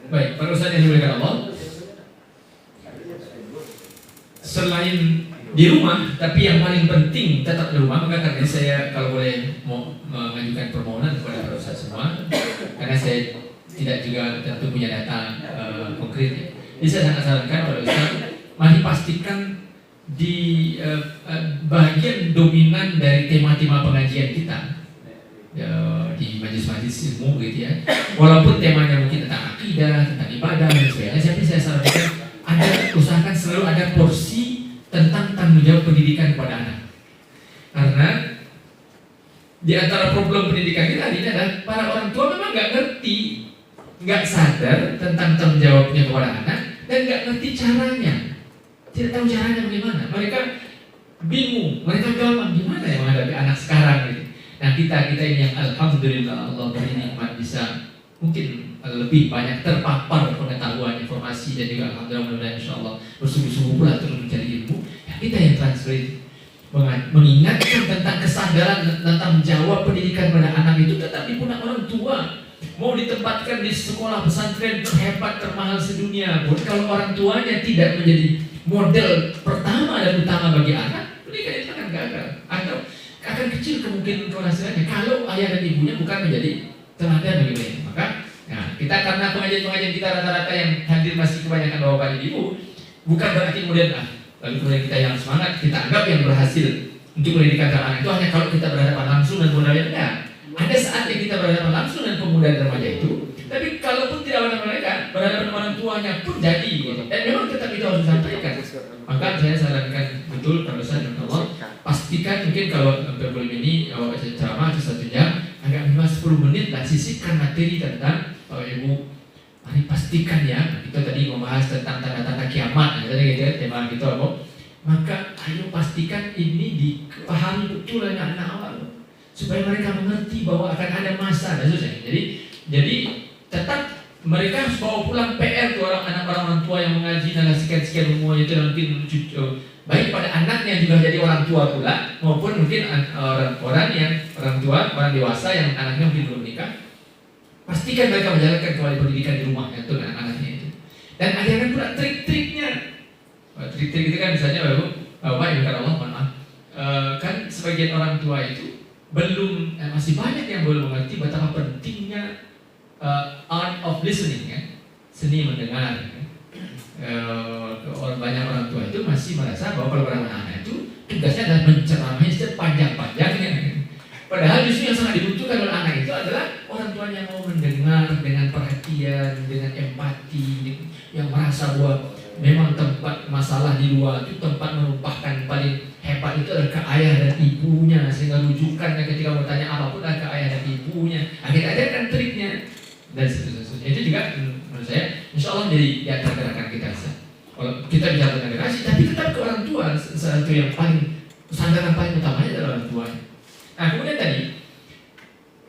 Baik, para ustaz yang dimuliakan Allah, selain di rumah, tapi yang paling penting tetap di rumah. Maka karena saya kalau boleh mau mengajukan permohonan kepada para ustaz semua, karena saya tidak juga tentu punya data konkret. Jadi saya sangat sarankan para ustaz, mari pastikan di bagian dominan dari tema-tema pengajian kita di majelis-majelis ilmu gitu ya, walaupun temanya mungkin tentang akidah, tentang ibadah dan sebagainya, tapi saya sarankan usahakan selalu ada porsi tentang tanggung jawab pendidikan kepada anak. Karena di antara problem pendidikan kita ini adalah para orang tua memang nggak ngerti, nggak sadar tentang tanggung jawabnya kepada anak dan nggak ngerti caranya. Tidak tahu caranya bagaimana. Mereka bingung, mereka gampang gimana ya menghadapi anak sekarang gitu. Nah kita ini yang alhamdulillah Allah beri nikmat bisa mungkin lebih banyak terpapar pengetahuan, informasi dan juga alhamdulillah mudah-mudahan insyaallah bersungguh-sungguh pula terus mencari ilmu. Ya kita yang transfer mengingatkan tentang kesadaran tentang menjawab pendidikan pada anak itu tetap di pundak orang tua. Mau ditempatkan di sekolah pesantren terhebat termahal sedunia pun kalau orang tuanya tidak menjadi model pertama dan utama bagi anak, pendidikan itu akan gagal atau akan kecil kemungkinan keberhasilannya kalau ayah dan ibunya bukan menjadi teladan bagi mereka. Maka nah, kita karena pengajian-pengajian kita rata-rata yang hadir masih kebanyakan bapak dan ibu, bukan berarti kemudian lalu kemudian kita yang semangat kita anggap yang berhasil untuk pendidikan anak itu hanya kalau kita berhadapan langsung dan modalnya enggak. Ada saatnya kita berhadapan langsung dengan pemuda dan remaja itu, tapi kalaupun tidak berhadapan mereka, berhadapan orang tuanya pun jadi gitu. Dan memang tetap itu harus disampaikan. Maka saya sarankan betul Pak Ustaz dan Allah, pastikan mungkin kalau problem ini kalau saya ceramah satu jam, agak minimal 10 menit lah sisihkan materi tentang Ibu. Mari pastikan ya, kita tadi membahas tentang tanda-tanda kiamat, tadi gitu ya, tema kita apa. Maka ayo pastikan ini dipahami betul oleh anak awal, supaya mereka mengerti bahwa akan ada masa dan sebagainya. Jadi tetap mereka harus bawa pulang PR tuh orang tua yang mengaji narasikan sekian umur itu mungkin baik pada anaknya juga jadi orang tua pula maupun mungkin orang dewasa yang anaknya mungkin belum nikah. Pastikan mereka menjalankan kembali pendidikan di rumah itu anak-anaknya itu. Dan ajarkan pula trik-triknya. Trik-trik itu kan misalnya Bapak Ibu Allah mohon maaf. Kan sebagian orang tua itu belum masih banyak yang belum mengerti betapa pentingnya art of listening ya, seni mendengar. Banyak orang tua itu masih merasa bahwa kalau orang anak itu tugasnya adalah menceramahi sepanjang-panjangnya. Padahal justru yang sangat dibutuhkan oleh anak itu adalah mau mendengar dengan perhatian, dengan empati, yang merasa bahwa memang tempat masalah di luar itu tempat menumpahkan paling hebat itu adalah ke ayah dan ibunya, sehingga rujukannya ketika bertanya apapun adalah ke ayah dan ibunya. Kita ajarkan triknya dan seterusnya. Itu juga menurut saya insya Allah jadi di antara gerakan kita. Kalau kita bicara tentang generasi, tapi tetap ke orang tua, satu yang paling sandaran paling utamanya adalah orang tua. Nah kemudian tadi,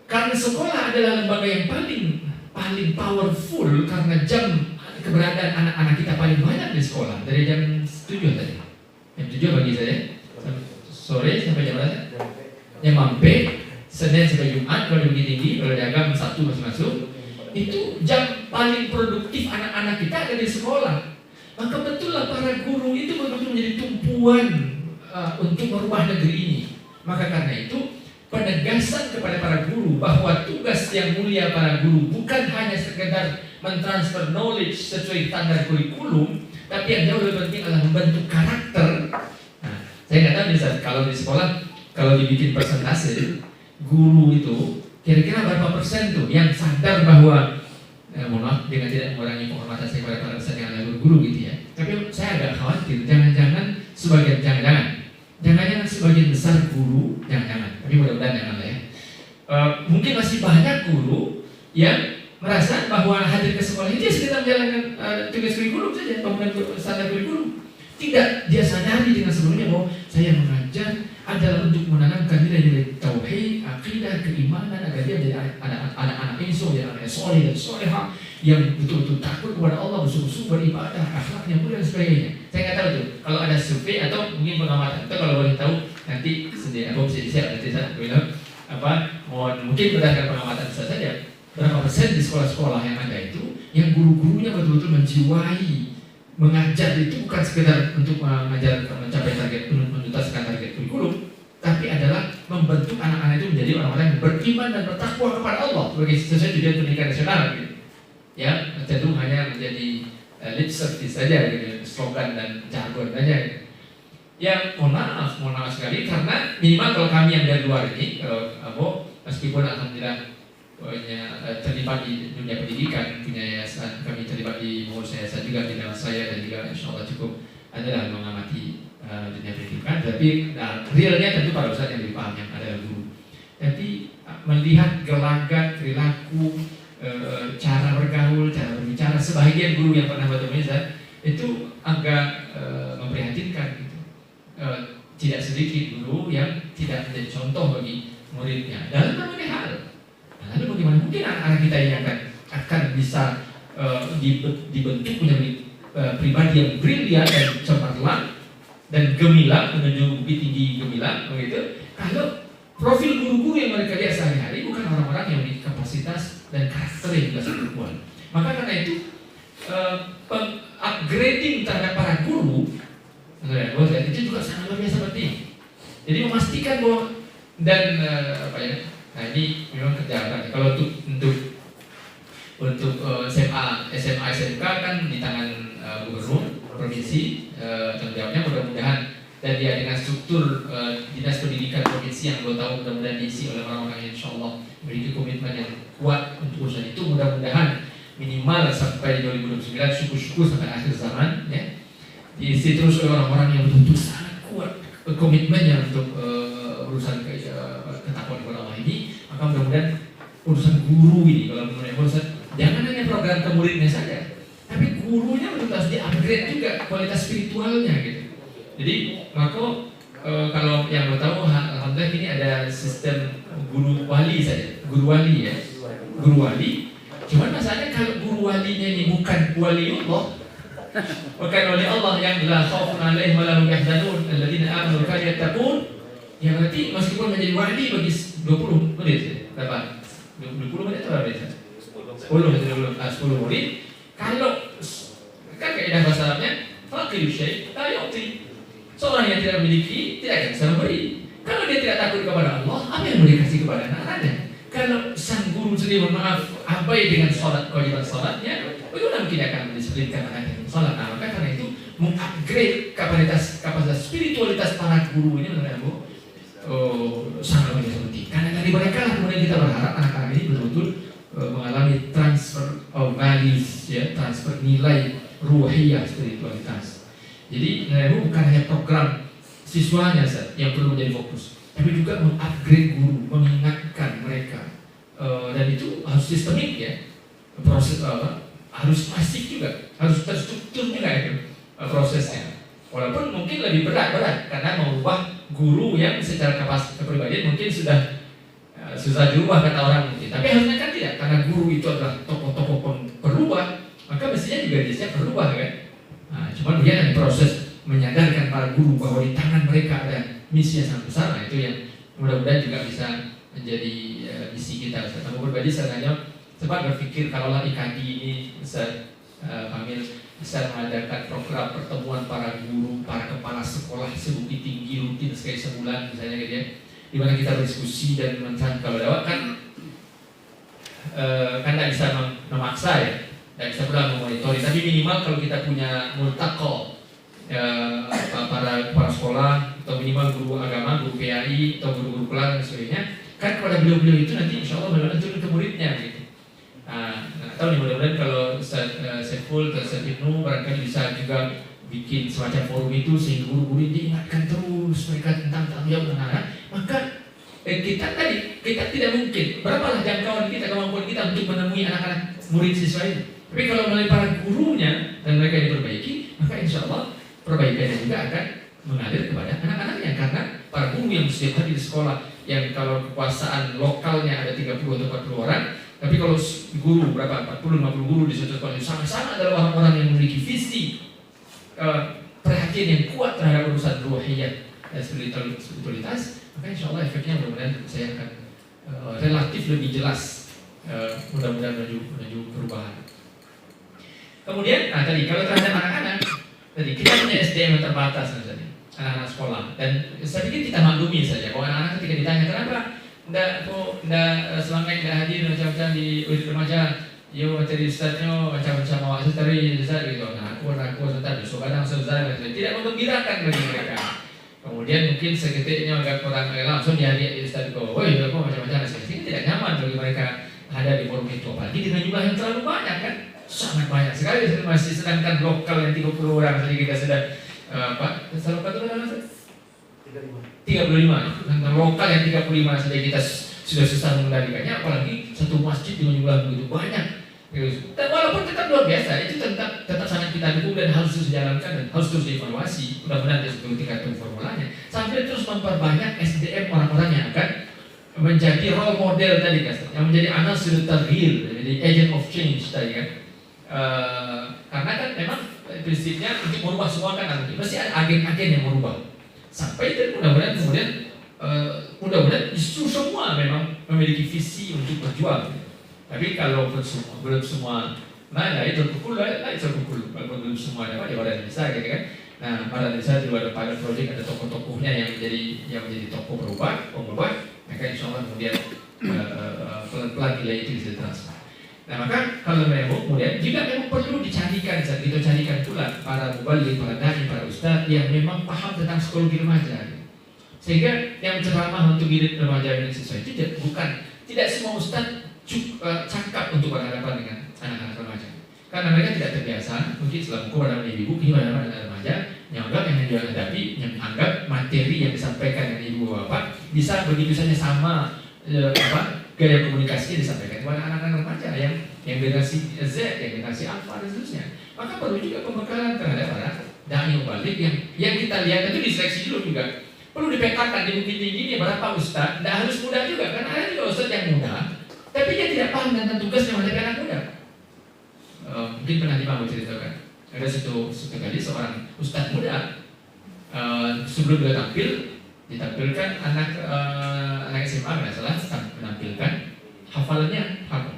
karena sekolah adalah lembaga yang paling powerful karena jam keberadaan anak-anak kita paling banyak di sekolah dari jam 7 tadi. Jam 7 bagi saya sore sampai jam berapa? Jam sampai Senin sampai Jumat kalau Bukit Tinggi, kalau Agam Sabtu masuk. Itu jam paling produktif anak-anak kita ada di sekolah. Maka betullah para guru itu betul-betul menjadi tumpuan untuk merubah negeri ini. Maka karena itu penegasan kepada para guru bahwa tugas yang mulia para guru bukan hanya sekedar mentransfer knowledge sesuai standar kurikulum, tapi yang jauh lebih penting adalah membentuk karakter. Nah, saya nggak tahu bisa kalau di sekolah kalau dibikin persentase guru itu kira-kira berapa persen tuh yang sadar bahwa mohon maaf dengan tidak mengurangi penghormatan saya kepada para dosen yang adalah guru gitu ya. Tapi saya agak khawatir jangan-jangan sebagian besar guru jangan-jangan. Tapi mudah-mudahan jangan lah ya. Mungkin masih banyak guru yang merasa bahwa hadir ke sekolah itu sekedar menjalankan tugas kurikulum saja, bangunan standar kurikulum. Tidak dia sadari dengan sebelumnya bahwa saya mengajar adalah untuk menanamkan nilai-nilai tauhid, akidah, keimanan agar dia menjadi anak-anak insya Allah yang soleh dan soleha yang betul-betul takut kepada Allah, bersungguh-sungguh beribadah, akhlaknya mulia dan sebagainya. Saya nggak tahu tuh kalau ada survei atau mungkin pengamatan. Atau kalau boleh tahu nanti aku bisa share nanti saya bilang mungkin berdasarkan pengamatan saja berapa persen di sekolah-sekolah yang ada itu yang guru-gurunya betul-betul menjiwai mengajar itu bukan sekedar untuk mengajar mencapai target menuntaskan target kurikulum, tapi adalah membentuk anak-anak itu menjadi orang-orang yang beriman dan bertakwa kepada Allah sebagai sesuai tujuan pendidikan nasional gitu. Ya, cenderung hanya menjadi lip service saja gitu, slogan dan jargon saja gitu. Ya mohon maaf sekali karena minimal kalau kami yang dari luar ini meskipun alhamdulillah terlibat di dunia pendidikan, punya yayasan, kami terlibat di pengurus yayasan juga di dalam saya dan juga insya Allah cukup adalah mengamati dunia pendidikan. Tapi realnya tentu para ustadz yang lebih paham yang adalah guru. Tapi melihat gelagat, perilaku, cara bergaul, cara berbicara sebagian guru yang pernah bertemu saya itu agak memprihatinkan gitu. Tidak sedikit guru yang tidak menjadi contoh bagi muridnya dalam berbagai hal. Lalu bagaimana mungkin anak-anak kita ini akan bisa dibentuk menjadi pribadi yang brilian dan cemerlang dan gemilang menuju bukit tinggi gemilang begitu kalau profil guru-guru yang mereka lihat sehari-hari bukan orang-orang yang memiliki kapasitas dan karakter yang jelas kuat. Maka karena itu upgrading terhadap para guru itu juga sangat luar biasa penting. Jadi memastikan bahwa dan nah ini memang kerja berat. Kalau untuk SMA, SMK kan di tangan gubernur provinsi, tanggung jawabnya mudah-mudahan dan dia dengan struktur dinas pendidikan provinsi yang gue tahu mudah-mudahan diisi oleh orang-orang yang insya Allah memiliki komitmen yang kuat untuk urusan itu. Mudah-mudahan minimal sampai 2029 syukur-syukur sampai akhir zaman ya diisi terus oleh orang-orang yang betul-betul sangat kuat komitmennya untuk urusan ketakwaan kepada Allah ini. Maka mudah-mudahan urusan guru ini kalau mengenai urusan jangan hanya program ke muridnya saja, tapi gurunya harus di-upgrade juga kualitas spiritualnya gitu. Jadi maka kalau yang lo tahu alhamdulillah ini ada sistem guru wali saja, guru wali ya, guru wali. Cuman masalahnya kalau guru walinya ini bukan waliullah, bukan wali Allah yang la khaufun alaihim wa la hum yahzanun alladzina amanu wa kanu yattaqun. Ya berarti meskipun menjadi wali bagi 20 menit berapa? 20 menit atau berapa? 10 murid. Kalau kan kaidah bahasa Arabnya faqidu syai' la yu'ti. Seorang yang tidak memiliki tidak akan bisa memberi. Kalau dia tidak takut kepada Allah, apa yang mau dikasih kepada anak-anaknya? Kalau sang guru sendiri maaf abai dengan sholat kewajiban sholatnya, bagaimana mungkin akan mendisiplinkan anaknya dengan sholat? Nah, maka karena itu mengupgrade kapasitas spiritualitas para guru ini menurut aku sangat luar biasa penting. Karena dari mereka lah kemudian kita berharap anak-anak ini betul-betul mengalami transfer of values, ya, transfer nilai ruhiyah spiritualitas. Jadi itu bukan hanya program siswanya yang perlu menjadi fokus, tapi juga mengupgrade guru, mengingatkan mereka, dan itu harus sistemik ya, proses harus masif juga, harus terstruktur juga itu prosesnya. Walaupun mungkin lebih berat karena mengubah guru yang secara kapasitas kepribadian mungkin sudah susah diubah kata orang mungkin, tapi harusnya kan tidak, karena guru itu adalah tokoh-tokoh perubah, maka mestinya juga dia berubah kan. Nah, cuman dia ada proses menyadarkan para guru bahwa di tangan mereka ada misi yang sangat besar. Nah, itu yang mudah-mudahan juga bisa menjadi misi kita. Saya pribadi sebenarnya sempat berpikir kalaulah IKADI ini bisa Kamil bisa mengadakan program pertemuan para guru, para kepala sekolah sebukit tinggi rutin sekali sebulan misalnya gitu ya, di mana kita berdiskusi dan mencari. Kalau lewat kan tidak bisa memaksa ya, tidak bisa pula memonitori, tapi minimal kalau kita punya multaqo para sekolah atau minimal guru agama, guru PAI atau guru-guru kelas dan sebagainya, kan kepada beliau-beliau itu nanti insya Allah beliau turun ke muridnya gitu. Atau mudah-mudahan kalau Ustaz Saiful atau Ustaz Ibnu barangkali bisa juga bikin semacam forum itu sehingga guru-guru diingatkan terus mereka tentang tanggung jawab anak-anak. Maka kita tidak mungkin berapalah jangkauan kita, kemampuan kita untuk menemui anak-anak murid siswa ini. Tapi kalau melalui para gurunya dan mereka diperbaiki, maka insya Allah perbaikannya juga akan mengalir kepada anak-anaknya, karena para guru yang setiap hari di sekolah yang kalau kekuasaan lokalnya ada 30 atau 40 orang, tapi kalau guru berapa 40-50 guru di suatu sekolah sama-sama adalah orang-orang yang memiliki visi perhatian yang kuat terhadap urusan ruhiyah dan spiritualitas, maka insya Allah efeknya mudah-mudahan saya akan relatif lebih jelas, mudah-mudahan menuju perubahan. Kemudian, tadi kalau terhadap anak-anak, tadi kita punya SDM yang terbatas misalnya, anak-anak sekolah, dan saya pikir kita maklumi saja bahwa anak-anak ketika ditanya kenapa ndak selama ini ndak hadir macam-macam di remaja, yo cari ustaznya macam-macam awak setari ustaz gitu, nah aku sebentar besok kadang selesai, tidak menggembirakan bagi mereka. Kemudian mungkin seketiknya agak kurang langsung dihadiah ustaz kau, woi aku macam-macam ini tidak nyaman bagi mereka ada di forum itu, apalagi dengan jumlah yang terlalu banyak kan. Sangat banyak sekali, masih sedangkan lokal yang 30 orang tadi kita sudah selalu kata berapa? 35. Sedangkan lokal yang 35 saja kita sudah susah mengendalikannya, apalagi satu masjid dengan jumlah begitu banyak. Dan walaupun tetap luar biasa, itu tetap sangat kita dukung dan harus terus dijalankan dan harus terus dievaluasi. Mudah-mudahan seperti kata formulanya, sampai terus memperbanyak SDM orang-orang yang akan menjadi role model tadi kan, yang menjadi anasir taghyir, jadi agent of change tadi kan. Karena kan memang prinsipnya untuk merubah semua kan nanti mesti ada agen-agen yang merubah sampai dan mudah-mudahan kemudian justru semua memang memiliki visi untuk berjuang. Tapi kalau belum semua, nah itu pukul kalau belum semua dapat ya pada bisa gitu kan. Nah pada desa juga ada pilot project, ada tokoh-tokohnya yang menjadi tokoh pengubah, maka insya Allah kemudian pelan-pelan nilai itu bisa transfer. Nah maka kalau memang kemudian juga memang perlu dicarikan pula para mubaligh, para dai, para ustaz yang memang paham tentang psikologi remaja, sehingga yang ceramah untuk didik remaja dan siswa itu tidak semua ustaz cakap untuk berhadapan dengan anak-anak remaja, karena mereka tidak terbiasa mungkin selama pada ibu ini pada anak remaja yang dihadapi, yang anggap materi yang disampaikan oleh ibu bapak bisa begitu saja sama gaya komunikasinya disampaikan kepada anak-anak remaja yang generasi Z, yang generasi Alpha dan seterusnya. Maka perlu juga pembekalan terhadap para dai mubaligh yang kita lihat itu diseleksi dulu juga. Perlu dipetakan di Bukit Tinggi ini berapa ustaz, tidak harus muda juga, karena ada juga ustaz yang muda, tapi dia tidak paham tentang tugasnya menghadapi anak muda. Mungkin pernah Imam ceritakan, ada satu kali seorang ustaz muda sebelum dia ditampilkan anak SMA nggak salah menampilkan hafalannya,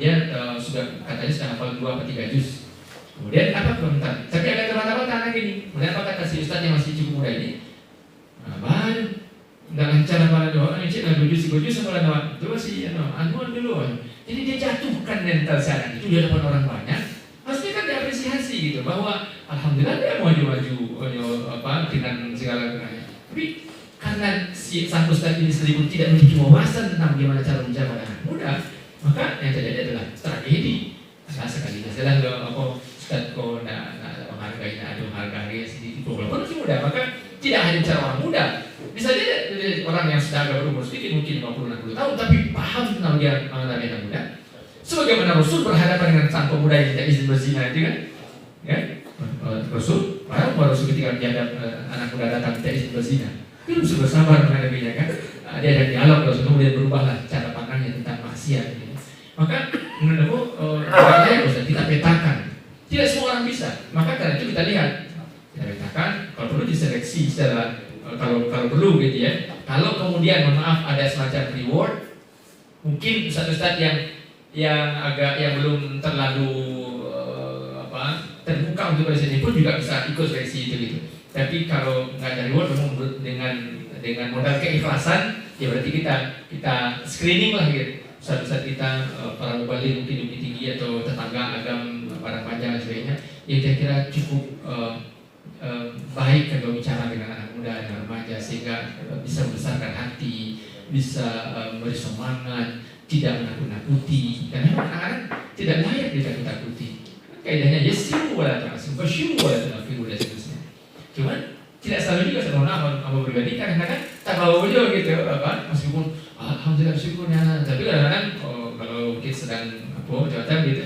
dia sudah hafal 2 atau 3 juz. Kemudian apa komentar? Tapi agak terbata-bata anak ini. Kemudian apa kata si ustaz yang masih cukup muda ini? Baru nggak lancar hafalan doa, ini cek 2 juz hafalan doa. Itu sih anuan dulu. Jadi dia jatuhkan mental si anak itu di hadapan orang banyak. Harusnya kan diapresiasi gitu bahwa alhamdulillah dia maju-maju dengan segala tapi karena si sang ustaz ini sendiri tidak memiliki wawasan tentang bagaimana cara menjawab anak muda, maka yang terjadi adalah ini salah sekali jelas apa Ustaz kok nak menghargai, ada menghargai sedikit walaupun masih muda. Maka tidak hanya bicara orang muda, bisa jadi orang yang sudah agak berumur sedikit, mungkin 50-60 tahun, tapi paham tentang dia mengenai anak muda. Sebagaimana Rasul berhadapan dengan sang pemuda yang tidak izin berzina itu kan, ya Rasul, bahwa Rasul ketika menghadap anak muda datang tidak izin berzina, dia harus bersabar menghadapinya kan. Dia ada dialog, Rasul kemudian berubahlah cara pandangnya tentang maksiat. Gitu. Maka menurut aku kita petakan. Tidak semua orang bisa. Maka karena itu kita lihat, kita petakan. Kalau perlu diseleksi secara kalau perlu gitu ya. Kalau kemudian mohon maaf ada semacam reward, mungkin ustaz-ustaz yang belum terlalu terbuka untuk presiden pun juga bisa ikut seleksi itu gitu. Tapi kalau nggak ada reward, memang dengan modal keikhlasan, ya berarti kita screening lah gitu. Saat kita para mubalik mungkin lebih tinggi atau tetangga agam barang panjang dan sebagainya, ya kira-kira cukup baik kalau bicara dengan anak muda, dengan remaja, sehingga bisa membesarkan hati, bisa memberi semangat, tidak menakut-nakuti. Dan memang anak-anak tidak layak ditakut-takuti. Kaidahnya yasiru wala ta'asiru, basyiru wala tunafiru dan seterusnya. Cuman tidak selalu juga saya mohon maaf pribadi kadang-kadang tak bawa beliau gitu meskipun alhamdulillah syukurnya, tapi kadang-kadang kalau kita sedang jawatan gitu,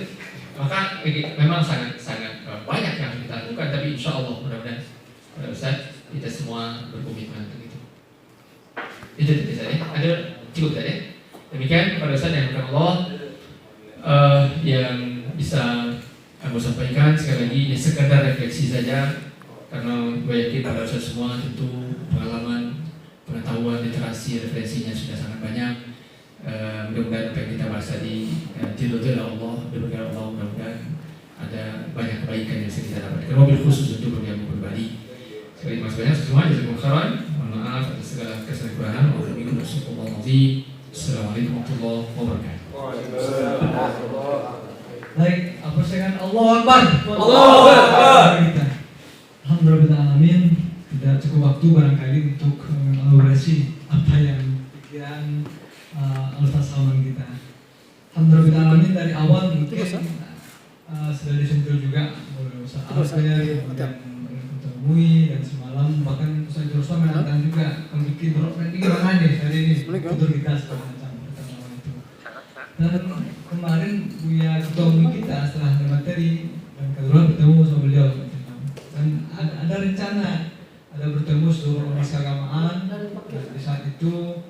maka memang sangat banyak yang harus kita lakukan. Tapi insya Allah mudah-mudahan pada Ustaz kita semua berkomitmen untuk itu. Itu saja. Ada cukup tadi. Demikian pada Ustaz yang berkata Allah yang bisa aku sampaikan sekali lagi ya sekedar refleksi saja. Karena gue yakin pada Ustaz semua tentu pengalaman, pengetahuan, literasi, referensinya sudah sangat banyak. Mudah-mudahan apa yang kita bahas tadi diridhoi Allah, diberkahi Allah, mudah-mudahan ada banyak kebaikan yang bisa kita dapatkan. Wabil khusus untuk bagi pribadi. Sekali lagi banyak semua jazakumullah khairan. Mohon maaf atas segala kesalahan. Assalamualaikum warahmatullahi wabarakatuh. Baik, apa saya Allahu Akbar. Allahu Akbar. Alhamdulillahirrahmanirrahim. Tidak cukup waktu barangkali untuk mengelaborasi apa yang pikiran Ustaz Salman kita. Alhamdulillahirrahmanirrahim, dari awal mungkin sudah disentuh juga oleh Ustaz Alfred, kemudian Mui, dan semalam bahkan Ustaz Joshua mengatakan juga kalau bikin drop nanti gimana nih hari ini tidur kita segala macam pertemuan itu. Dan kemarin Buya Ketua Umum kita setelah ada materi dan kebetulan bertemu sama beliau. Dan ada rencana, ada bertemu seluruh ormas keagamaan. Di saat itu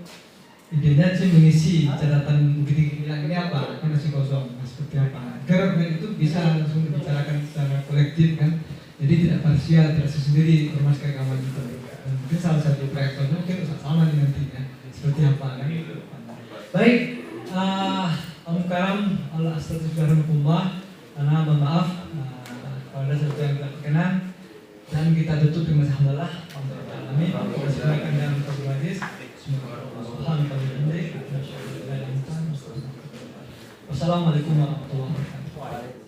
idenya sih mengisi catatan Bukit Bilang ini apa, kan masih kosong, seperti apa. Karena itu bisa langsung dibicarakan secara kolektif kan, jadi tidak parsial, tidak sendiri ormas keagamaan itu. Dan mungkin salah satu proyektornya mungkin sama nih nantinya, seperti apa kan. Baik, Karam Allah astagfirullah, karena mohon maaf kalau ada sesuatu yang tidak berkenan. Dan kita tutup dengan alhamdulillah. Amin. Kita silakan dalam tabul hadis. Wassalamualaikum warahmatullahi wabarakatuh.